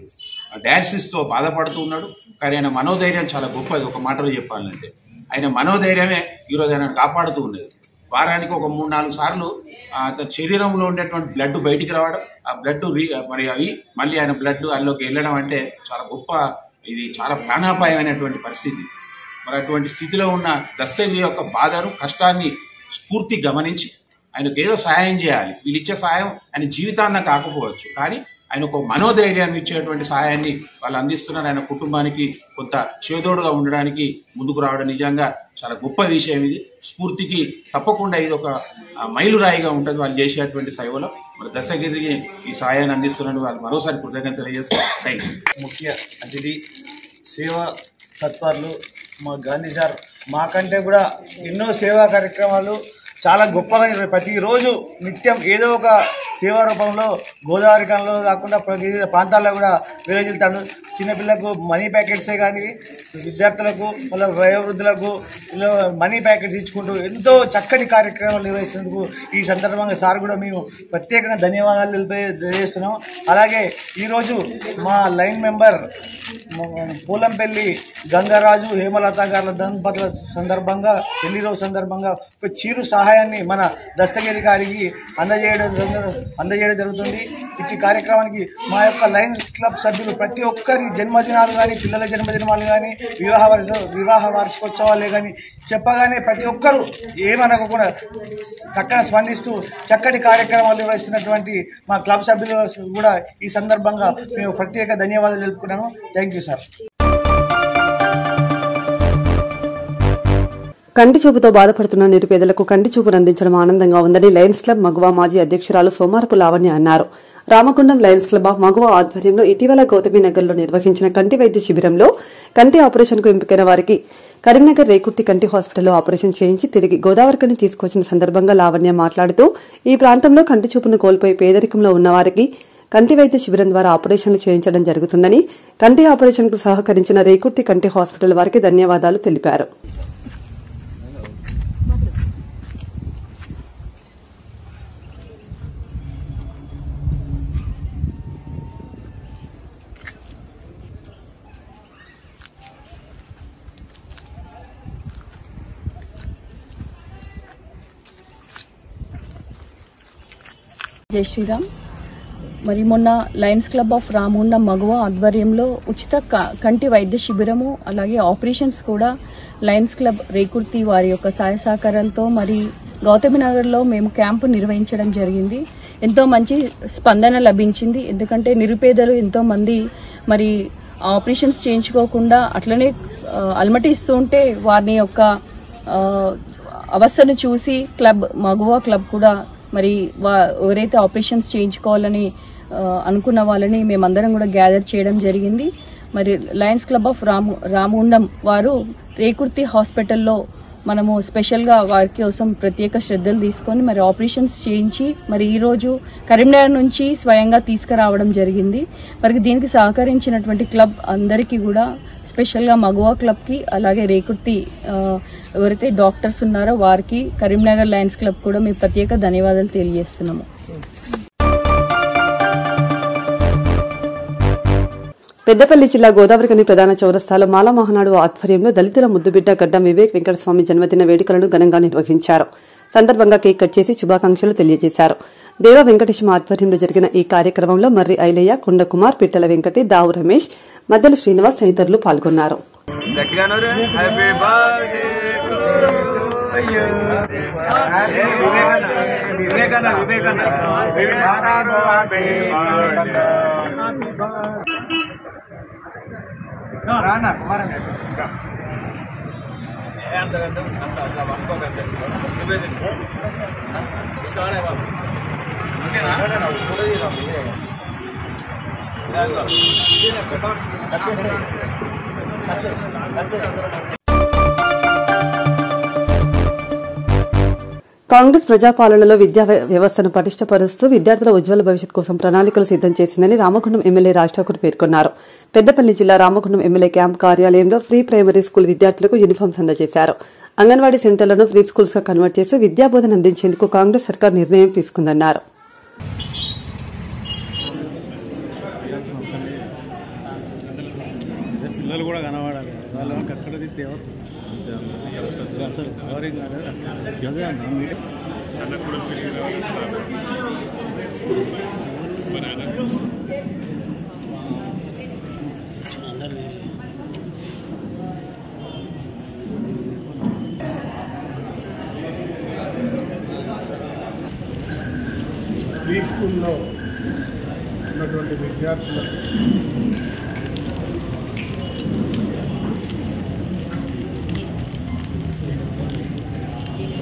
డయాలసిస్తో బాధపడుతూ ఉన్నాడు. కానీ ఆయన మనోధైర్యం చాలా గొప్పది. ఒక మాటలో చెప్పాలంటే ఆయన మనోధైర్యమే ఈరోజు ఆయన కాపాడుతూ ఉన్నది. వారానికి ఒక 3-4 సార్లు శరీరంలో ఉండేటువంటి బ్లడ్ బయటికి రావడం, ఆ బ్లడ్ మరి అవి మళ్ళీ ఆయన బ్లడ్ అందులోకి వెళ్ళడం అంటే చాలా గొప్ప, ఇది చాలా ప్రాణాపాయమైనటువంటి పరిస్థితి. మరి అటువంటి స్థితిలో ఉన్న దస్తగిరి యొక్క బాధను, కష్టాన్ని స్ఫూర్తి గమనించి ఆయనకు ఏదో సహాయం చేయాలి. వీళ్ళు ఇచ్చే సహాయం ఆయన జీవితాంతం కాకపోవచ్చు, కానీ ఆయన ఒక మనోధైర్యాన్ని ఇచ్చేటువంటి సహాయాన్ని వాళ్ళు అందిస్తున్నారు. ఆయన కుటుంబానికి కొంత చేదోడుగా ఉండడానికి ముందుకు రావడం నిజంగా చాలా గొప్ప విషయం. ఇది స్ఫూర్తికి తప్పకుండా ఇది ఒక మైలురాయిగా ఉంటుంది వాళ్ళు చేసేటువంటి సేవలో. మరి దస్తగిరికి ఈ సహాయాన్ని అందిస్తున్నట్టు వాళ్ళు మరోసారి కృతజ్ఞత తెలియజేస్తారు. Thank you. ముఖ్య అతిథి సేవా తత్పరులు మా గాంధీ సార్ మాకంటే కూడా ఎన్నో సేవా కార్యక్రమాలు చాలా గొప్పగా ప్రతిరోజు నిత్యం ఏదో ఒక సేవా రూపంలో గోదావరి కనంలో కాకుండా ప్రతి ప్రాంతాల్లో కూడా వెలుగుతాడు. చిన్నపిల్లలకు మనీ ప్యాకెట్సే కానీ విద్యార్థులకు వాళ్ళ వయోవృద్ధులకు మనీ ప్యాకెట్స్ ఇచ్చుకుంటూ ఎంతో చక్కటి కార్యక్రమాలు నిర్వహిస్తున్నందుకు ఈ సందర్భంగా సార్ కూడా మేము ప్రత్యేకంగా ధన్యవాదాలు తెలియజేస్తున్నాం. అలాగే ఈరోజు మా లైన్ మెంబర్ పూలంపల్లి గంగరాజు హేమలత గారి దంపతుల సందర్భంగా పెళ్లి రోజు సందర్భంగా ఒక చిరు సహాయాన్ని మన దస్తగిరి గారికి అందజేయడం జరుగుతుంది. ఇట్టి కార్యక్రమానికి మా యొక్క లయన్స్ క్లబ్ సభ్యులు ప్రతి ఒక్కరి జన్మదినాలు కానీ, పిల్లల జన్మదినాలు కానీ, వివాహ వార్షికోత్సవాలే కానీ చెప్పగానే ప్రతి ఒక్కరూ ఏమనకుండా చక్కగా స్పందిస్తూ చక్కటి కార్యక్రమాలు నిర్వహిస్తున్నటువంటి మా క్లబ్ సభ్యులు కూడా ఈ సందర్భంగా మేము ప్రత్యేక ధన్యవాదాలు తెలుపుకున్నాను. Thank you sir. కంటి చూపుతో బాధపడుతున్న నిరుపేదలకు కంటి చూపును అందించడం ఆనందంగా ఉందని లయన్స్ క్లబ్ మగువ మాజీ అధ్యక్షురాలు సోమారపు లావణ్య అన్నారు. రామగుండం లయన్స్ క్లబ్ మగువ ఆధ్వర్యంలో ఇటీవల గౌతమీనగర్లో నిర్వహించిన కంటి వైద్య శిబిరంలో కంటి ఆపరేషన్కు ఎంపికైన వారికి కరీంనగర్ రేకుర్తి కంటి హాస్పిటల్లో ఆపరేషన్ చేయించి తిరిగి గోదావరికని తీసుకొచ్చిన సందర్భంగా లావణ్య మాట్లాడుతూ ఈ ప్రాంతంలో కంటి చూపును కోల్పోయి పేదరికంలో ఉన్నవారికి కంటి వైద్య శిబిరం ద్వారా ఆపరేషన్లు చేయించడం జరుగుతుందని, కంటి ఆపరేషన్కు సహకరించిన రేకుర్తి కంటి హాస్పిటల్ వారికి ధన్యవాదాలు తెలిపారు. జై శ్రీరామ్. మరి మొన్న లయన్స్ క్లబ్ ఆఫ్ రామగుండం మగువ ఆధ్వర్యంలో ఉచిత కంటి వైద్య శిబిరము అలాగే ఆపరేషన్స్ కూడా లయన్స్ క్లబ్ రేకుర్తి వారి యొక్క సహాయ సహకారాలతో మరి గౌతమి నగర్లో మేము క్యాంపు నిర్వహించడం జరిగింది. ఎంతో మంచి స్పందన లభించింది. ఎందుకంటే నిరుపేదలు ఎంతో మంది మరి ఆపరేషన్స్ చేయించుకోకుండా అట్లనే అలమటిస్తూ ఉంటే వారిని యొక్క అవస్థను చూసి మగువ క్లబ్ కూడా మరి ఎవరైతే ఆపరేషన్స్ చేయించుకోవాలని అనుకున్న వాళ్ళని మేమందరం కూడా గ్యాదర్ చేయడం జరిగింది. మరి లయన్స్ క్లబ్ ఆఫ్ రామగుండం వారు రేకుర్తి హాస్పిటల్లో మనము స్పెషల్గా వారి కోసం ప్రత్యేక శ్రద్ధలు తీసుకొని మరి ఆపరేషన్స్ చేయించి మరి ఈరోజు కరీంనగర్ నుంచి స్వయంగా తీసుకురావడం జరిగింది. మరి దీనికి సహకరించినటువంటి క్లబ్ అందరికీ కూడా స్పెషల్గా మగువా క్లబ్కి అలాగే రేకుర్తి ఎవరైతే డాక్టర్స్ ఉన్నారో వారికి కరీంనగర్ లయన్స్ క్లబ్ కూడా మేము ప్రత్యేక ధన్యవాదాలు తెలియజేస్తున్నాము. పెద్దపల్లి జిల్లా గోదావరికని ప్రధాన చౌరస్తాలో మాలా మహానాడు ఆధ్వర్యంలో దళితుల ముద్దుబిడ్డ గడ్డం వివేక్ వెంకటస్వామి జన్మదిన వేడుకలను ఘనంగా నిర్వహించారు. సందర్భంగా కేక్ కట్ చేసి శుభాకాంక్షలు తెలియజేశారు. దేవ వెంకటేశం ఆధ్వర్యంలో జరిగిన ఈ కార్యక్రమంలో మర్రి ఐలయ్య, కొండకుమార్, పిట్టల వెంకటి, దావు రమేష్, మద్దెల శ్రీనివాస్ తదితరులు పాల్గొన్నారు. కాంగ్రెస్ ప్రజాపాలనలో విద్యా వ్యవస్థను పటిష్టపరుస్తూ విద్యార్థుల ఉజ్వల భవిష్యత్ కోసం ప్రణాళికలు సిద్దం చేసిందని రామగుండం ఎమ్మెల్యే రాజ్ ఠాకూర్ పేర్కొన్నారు. పెద్దపల్లి జిల్లా రామగుండం ఎమ్మెల్యే క్యాంప్ కార్యాలయంలో ప్రీ ప్రైమరీ స్కూల్ విద్యార్థులకు యూనిఫామ్స్ అందజేశారు. అంగన్వాడీ సెంటర్లను ఫ్రీ స్కూల్స్ గా కన్వర్ట్ చేసి విద్యాబోధన అందించేందుకు కాంగ్రెస్ సర్కార్ నిర్ణయం తీసుకుందన్నారు. పిల్లలు కూడా కనబడాలి, వాళ్ళు అక్కడ తిస్తే అసలు కవరింగ్ అదే అన్న ప్రీ స్కూల్లో ఉన్నటువంటి విద్యార్థులకు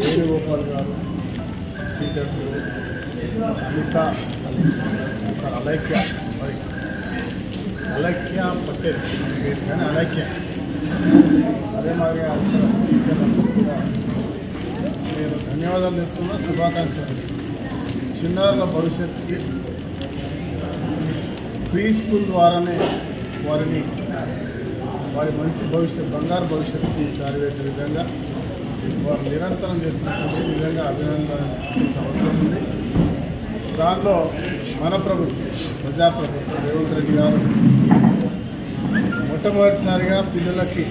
వేణుగోపాల్ గారు, టీచర్స్ అనిత, అలైక్య, మరి అలైక్య పటేల్ పేరు కానీ అలైక్య, అదే మాదిరిగా టీచర్లందరూ కూడా నేను ధన్యవాదాలు చెప్తున్నా, శుభాకాంక్షలు. చిన్నారుల భవిష్యత్తుకి ప్రీ స్కూల్ ద్వారానే వారిని వారి మంచి భవిష్యత్, బంగారు భవిష్యత్తుకి దారివేసే విధంగా వారు నిరంతరం చేస్తున్న కృషి విధంగా అభినందించాల్సిన అవసరం ఉంది. దానిలో మన ప్రభుత్వం, ప్రజాప్రభుత్వం రేవంత్ రెడ్డి గారు మొట్టమొదటిసారిగా పిల్లలకి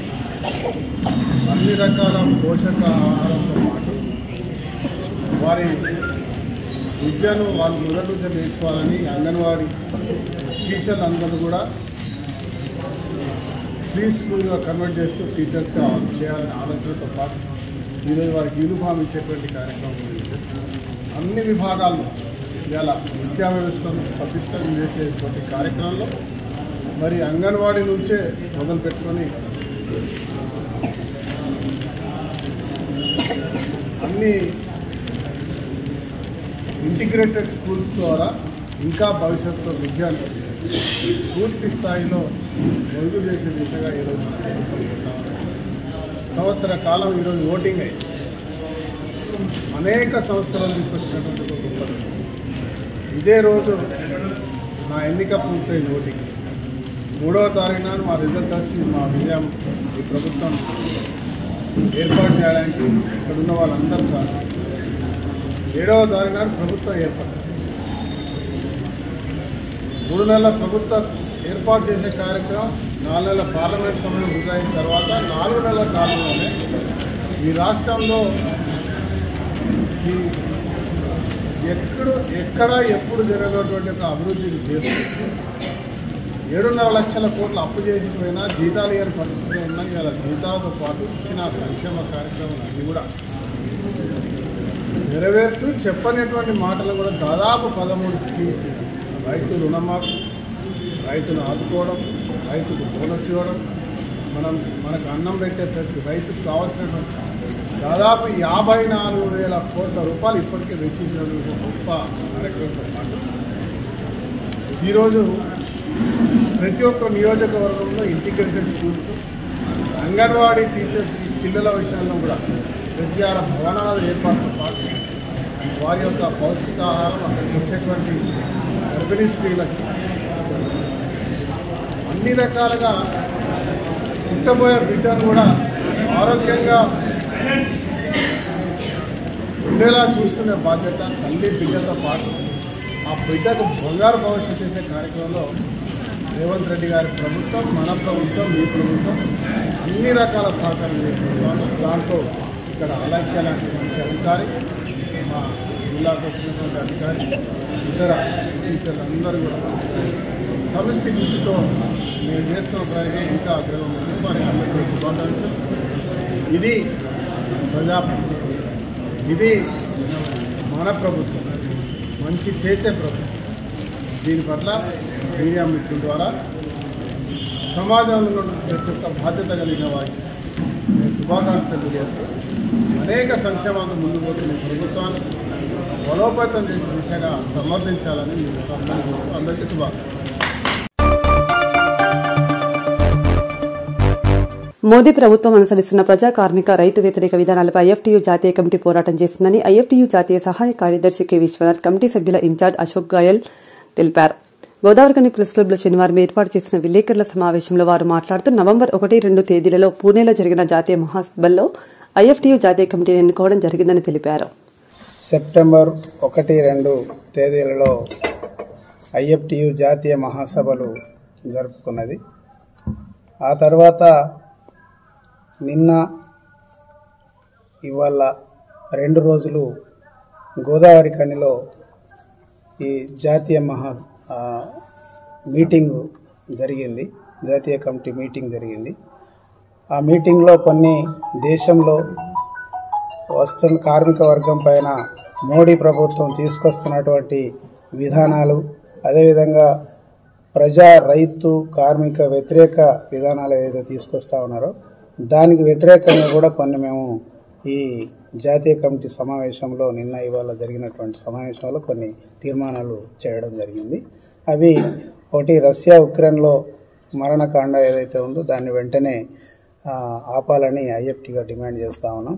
అన్ని రకాల పోషక ఆహారంతో పాటు వారి విద్యను వాళ్ళు మొదటి నుంచి నేర్చుకోవాలని అంగన్వాడీ టీచర్లు అందరూ కూడా ప్రీ స్కూల్గా కన్వర్ట్ చేస్తూ టీచర్స్గా చేయాలనే ఆలోచనతో పాటు ఈరోజు వారికి యూనిఫామ్ ఇచ్చేటువంటి కార్యక్రమం ఉంది. అన్ని విభాగాల్లో ఇలా విద్యా వ్యవస్థను పటిష్టం చేసేటువంటి కార్యక్రమంలో మరి అంగన్వాడీ నుంచే మొదలు పెట్టుకొని అన్ని ఇంటిగ్రేటెడ్ స్కూల్స్ ద్వారా ఇంకా భవిష్యత్తులో విద్యను పూర్తి స్థాయిలో మెరుగు చేసే దిశగా ఈరోజు సంవత్సర కాలం ఈరోజు ఓటింగ్ అయ్యి అనేక సంస్థలను తీసుకొచ్చినటువంటి ఒక గొప్పది. ఇదే రోజు నా ఎన్నిక పూర్తయింది ఓటింగ్. 3వ తారీఖున మా రిజల్ట్ వచ్చి మా విజయం ఈ ప్రభుత్వం ఏర్పాటు చేయడానికి ఇక్కడ ఉన్న వాళ్ళందరూ సార్ 7వ తారీఖున ప్రభుత్వం ఏర్పాటు 3 నెలల ప్రభుత్వం ఏర్పాటు చేసే కార్యక్రమం 4 నెలల పార్లమెంట్ సమయం పూర్తయిన తర్వాత 4 నెలల కాలంలోనే ఈ రాష్ట్రంలో ఈ ఎక్కడ ఎప్పుడు జరగనటువంటి ఒక అభివృద్ధిని చేస్తూ 7.5 లక్షల కోట్లు అప్పు చేసిపోయినా జీతాలు ఇవ్వని పరిస్థితులు ఉన్నాయి. ఇలా జీతాలతో పాటు ఇచ్చిన సంక్షేమ కార్యక్రమాలు అన్నీ కూడా నెరవేరుస్తూ చెప్పనేటువంటి మాటలు కూడా దాదాపు 13 స్కీమ్స్. రైతు రుణమాఫీ, రైతును ఆదుకోవడం, రైతుకు బోనస్ ఇవ్వడం, మనకు అన్నం పెట్టే ప్రతి రైతుకు కావాల్సినటువంటి దాదాపు 54,000 కోట్ల రూపాయలు ఇప్పటికే వెచ్చించినటువంటి గొప్ప కార్యక్రమంతో పాటు ఈరోజు ప్రతి ఒక్క నియోజకవర్గంలో ఇంటిగ్రేటెడ్ స్కూల్స్, అంగన్వాడీ టీచర్స్ పిల్లల విషయంలో కూడా విద్యాల భవనాల ఏర్పాటుతో పాటు వారి యొక్క పౌష్టికాహారం అక్కడికి వచ్చేటువంటి గర్భిణీ స్త్రీలకి అన్ని రకాలుగా పుట్టబోయే బిడ్డను కూడా ఆరోగ్యంగా ఉండేలా చూసుకునే బాధ్యత తల్లి బిడ్డతో పాటు ఆ బిడ్డకు బంగారు భవిష్యత్తు చేసే కార్యక్రమంలో రేవంత్ రెడ్డి గారి ప్రభుత్వం, మన ప్రభుత్వం, మీ ప్రభుత్వం అన్ని రకాల సహకారం చేస్తున్నాను. దాంట్లో ఇక్కడ అలాగే లాంటి మంచి అధికారి, మా జిల్లాకు వచ్చినటువంటి అధికారి, ఇతర టీచర్లు అందరూ కూడా సమిష్టి కృషితో మేము చేస్తున్న ప్రయత్నం ఇంకా అగ్రగమని వారి అందరికీ శుభాకాంక్షలు. ఇది ప్రజాప్రభుత్వం, ఇది మన ప్రభుత్వం, మంచి చేసే ప్రభుత్వం. దీని పట్ల మీడియా మిత్రుల ద్వారా సమాజంలో ఉన్న ప్రతి ఒక్క బాధ్యత కలిగిన వారికి నేను శుభాకాంక్షలు తెలియజేస్తూ అనేక సంక్షేమాలు ముందుకు పోతున్న ప్రభుత్వాన్ని బలోపేతం చేసే దిశగా సమర్థించాలని మీరు అందరికీ శుభాకాంక్షలు. మోదీ ప్రభుత్వం అనుసరిస్తున్న ప్రజా కార్మిక రైతు వ్యతిరేక విధానాలపై ఐఎఫ్టీయూ జాతీయ కమిటీ పోరాటం చేస్తుందని ఐఎఫ్టీయూ జాతీయ సహాయ కార్యదర్శి కె విశ్వనాథ్, కమిటీ సభ్యుల ఇన్ఛార్జ్ అశోక్ గాయల్ తెలిపారు. గోదావరికని ప్రెస్ క్లబ్ లో శనివారం ఏర్పాటు చేసిన విలేకరుల సమావేశంలో వారు మాట్లాడుతూ నవంబర్ 1-2 తేదీలలో పూణేలో జరిగిన జాతీయ మహాసభల్లో ఐఎఫ్టీయూ జాతీయ కమిటీని ఎన్నుకోవడం జరిగిందని తెలిపారు. సెప్టెంబర్ 1-2 తేదీలలో ఐఎఫ్టీయూ జాతీయ మహాసభలు జరుపుకున్నది. ఆ తర్వాత నిన్న ఇవాళ 2 రోజులు గోదావరి కనిలో ఈ జాతీయ మీటింగ్ జరిగింది, జాతీయ కమిటీ మీటింగ్ జరిగింది. ఆ మీటింగ్లో కొన్ని దేశంలో వస్తున్న కార్మిక వర్గం పైన మోడీ ప్రభుత్వం తీసుకొస్తున్నటువంటి విధానాలు, అదేవిధంగా ప్రజా రైతు కార్మిక వ్యతిరేక విధానాలు ఏదైతే తీసుకొస్తా ఉన్నారో దానికి వ్యతిరేకంగా కూడా కొన్ని మేము ఈ జాతీయ కమిటీ సమావేశంలో నిన్న ఇవాళ జరిగినటువంటి సమావేశంలో కొన్ని తీర్మానాలు చేయడం జరిగింది. అవి ఒకటి, రష్యా ఉక్రెయిన్లో మరణకాండ ఏదైతే ఉందో దాన్ని వెంటనే ఆపాలని ఐఎఫ్టీగా డిమాండ్ చేస్తూ ఉన్నాం.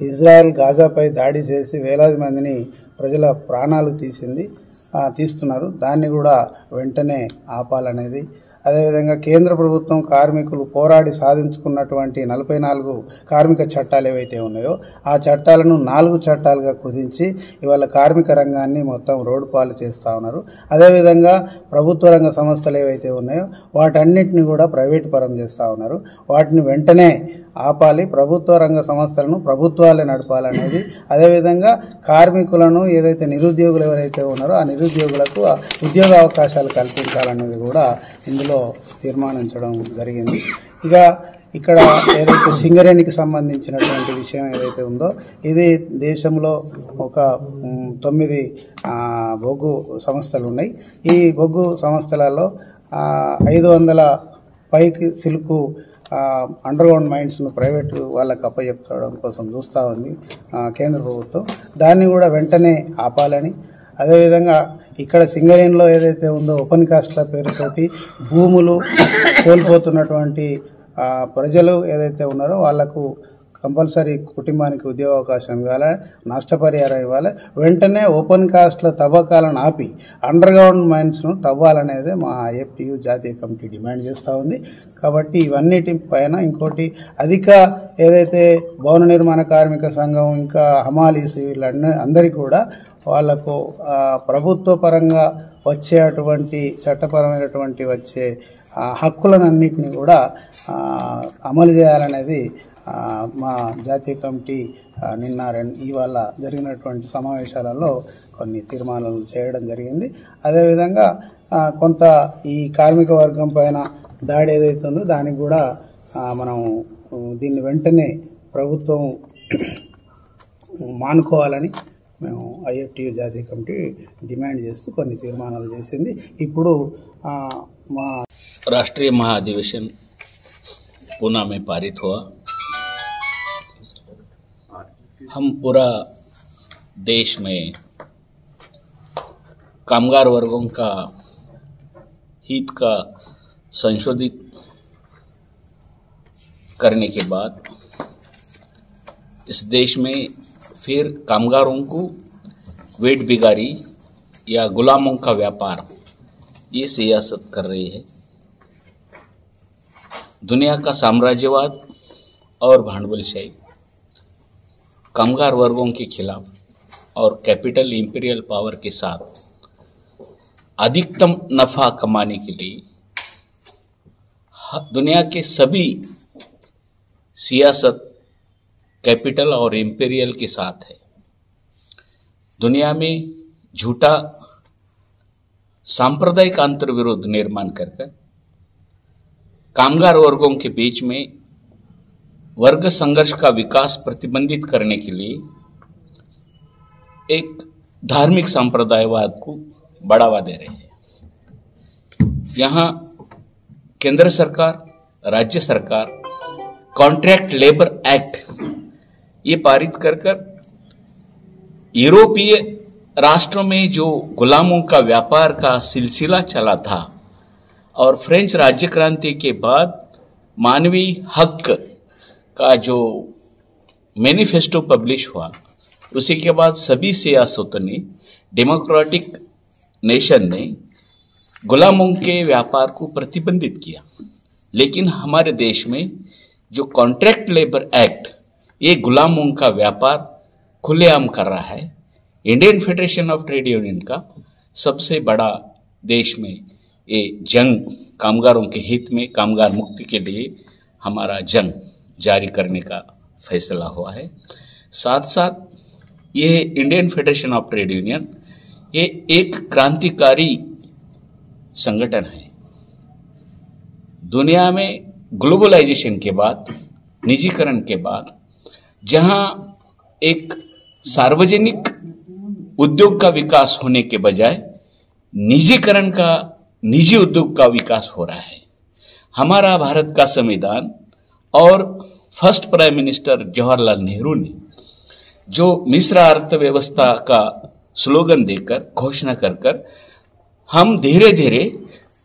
ఇజ్రాయెల్ గాజాపై దాడి చేసి వేలాది మందిని ప్రజల ప్రాణాలు తీస్తున్నారు, దాన్ని కూడా వెంటనే ఆపాలనేది. అదేవిధంగా కేంద్ర ప్రభుత్వం కార్మికులు పోరాడి సాధించుకున్నటువంటి 44 కార్మిక చట్టాలు ఏవైతే ఉన్నాయో ఆ చట్టాలను 4 చట్టాలుగా కుదించి ఇవాళ కార్మిక రంగాన్ని మొత్తం రోడ్డు పాలు చేస్తూ ఉన్నారు. అదేవిధంగా ప్రభుత్వ రంగ సంస్థలు ఏవైతే ఉన్నాయో వాటన్నిటిని కూడా ప్రైవేటు పరం చేస్తూ ఉన్నారు. వాటిని వెంటనే ఆపాలి, ప్రభుత్వ రంగ సంస్థలను ప్రభుత్వాలే నడపాలనేది. అదేవిధంగా కార్మికులను ఏదైతే నిరుద్యోగులు ఎవరైతే ఉన్నారో ఆ నిరుద్యోగులకు ఉద్యోగ అవకాశాలు కల్పించాలనేది కూడా ఇందులో తీర్మానించడం జరిగింది. ఇక ఇక్కడ ఏదైతే సింగరేణికి సంబంధించినటువంటి విషయం ఏదైతే ఉందో ఇది దేశంలో ఒక 9 బొగ్గు సంస్థలు ఉన్నాయి. ఈ బొగ్గు సంస్థలలో 500 పైకి సిల్కు అండర్ గ్రౌండ్ మైన్స్ను ప్రైవేటు వాళ్ళకు అప్పచెప్పడం కోసం చూస్తూ ఉంది కేంద్ర ప్రభుత్వం. దాన్ని కూడా వెంటనే ఆపాలని, అదేవిధంగా ఇక్కడ సింగరేణిలో ఏదైతే ఉందో ఓపెన్ కాస్ట్ల పేరుతోటి భూములు కోల్పోతున్నటువంటి ప్రజలు ఏదైతే ఉన్నారో వాళ్లకు కంపల్సరీ కుటుంబానికి ఉద్యోగ అవకాశం ఇవ్వాలి, నష్టపరిహారం ఇవ్వాలి. వెంటనే ఓపెన్ కాస్ట్ల తవ్వకాలను ఆపి అండర్ గ్రౌండ్ మైన్స్ను తవ్వాలనేది మా ఐఎఫ్టీయూ జాతీయ కమిటీ డిమాండ్ చేస్తూ ఉంది. కాబట్టి ఇవన్నిటి పైన ఇంకోటి అధిక ఏదైతే భవన నిర్మాణ కార్మిక సంఘం ఇంకా హమాలీస్ వీళ్ళందరికీ కూడా వాళ్లకు ప్రభుత్వ పరంగా వచ్చే అటువంటి చట్టపరమైనటువంటి వచ్చే హక్కులనన్నింటినీ కూడా అమలు చేయాలనేది మా జాతీయ కమిటీ నిన్న ఇవాళ జరిగినటువంటి సమావేశాలలో కొన్ని తీర్మానాలు చేయడం జరిగింది. అదేవిధంగా కొంత ఈ కార్మిక వర్గం పైన దాడి ఏదైతుందో దానికి కూడా మనం దీన్ని వెంటనే ప్రభుత్వం మానుకోవాలని మేము IFTU జాతీయ కమిటీ డిమాండ్ చేస్తూ కొన్ని తీర్మానాలు చేసింది. ఇప్పుడు మా राष्ट्रीय महाधिवेशन पूना में पारित हुआ। हम पूरा देश में कामगार वर्गों का हित का संशोधित करने के बाद इस देश में फिर कामगारों को वेट बिगारी या गुलामों का व्यापार ये सियासत कर रही है। दुनिया का साम्राज्यवाद और भांडवलशाही कामगार वर्गों के खिलाफ और कैपिटल इंपीरियल पावर के साथ अधिकतम नफा कमाने के लिए दुनिया के सभी सियासत कैपिटल और इंपीरियल के साथ है। दुनिया में झूठा सांप्रदायिक अंतर्विरोध निर्माण कर कामगार वर्गों के बीच में वर्ग संघर्ष का विकास प्रतिबंधित करने के लिए एक धार्मिक संप्रदायवाद को बढ़ावा दे रहे हैं। यहाँ केंद्र सरकार, राज्य सरकार कॉन्ट्रैक्ट लेबर एक्ट ये पारित कर यूरोपीय राष्ट्रों में जो गुलामों का व्यापार का सिलसिला चला था और फ्रेंच राज्य क्रांति के बाद मानवीय हक का जो मैनिफेस्टो पब्लिश हुआ, उसी के बाद सभी सियासतों ने, डेमोक्रेटिक नेशन ने गुलामों के व्यापार को प्रतिबंधित किया। लेकिन हमारे देश में जो कॉन्ट्रैक्ट लेबर एक्ट ये गुलामों का व्यापार खुलेआम कर रहा है। Indian federation of trade union का सबसे बड़ा देश में ये जंग कामगारों के हित में, कामगार मुक्ति के लिए हमारा जंग जारी करने का फैसला हुआ है। साथ साथ ये Indian federation of trade union ये एक क्रांतिकारी संगठन है। दुनिया में ग्लोबलाइजेशन के बाद, निजीकरण के बाद, जहां एक सार्वजनिक उद्योग का विकास होने के बजाय निजीकरण का, निजी उद्योग का विकास हो रहा है। हमारा भारत का संविधान और first prime minister Jawaharlal Nehru ने जो मिश्र अर्थव्यवस्था का स्लोगन देकर, घोषणा कर हम धीरे धीरे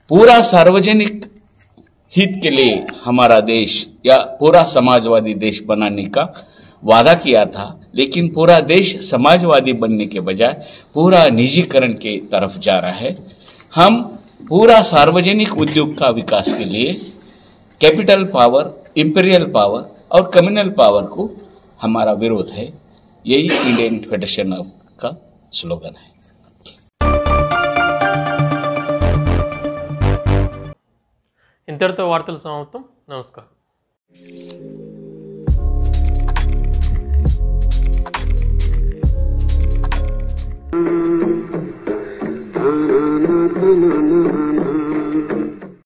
पूरा सार्वजनिक हित के लिए हमारा देश या पूरा समाजवादी देश बनाने का वादा किया था। लेकिन पूरा देश समाजवादी बनने के बजाय पूरा निजीकरण के तरफ जा रहा है। हम पूरा सार्वजनिक उद्योग का विकास के लिए कैपिटल पावर, इंपीरियल पावर और कम्युनल पावर को हमारा विरोध है। यही इंडियन फेडरेशन का स्लोगन है। ఇంతటితో వార్తలు సమాప్తం. నమస్కారం. na na na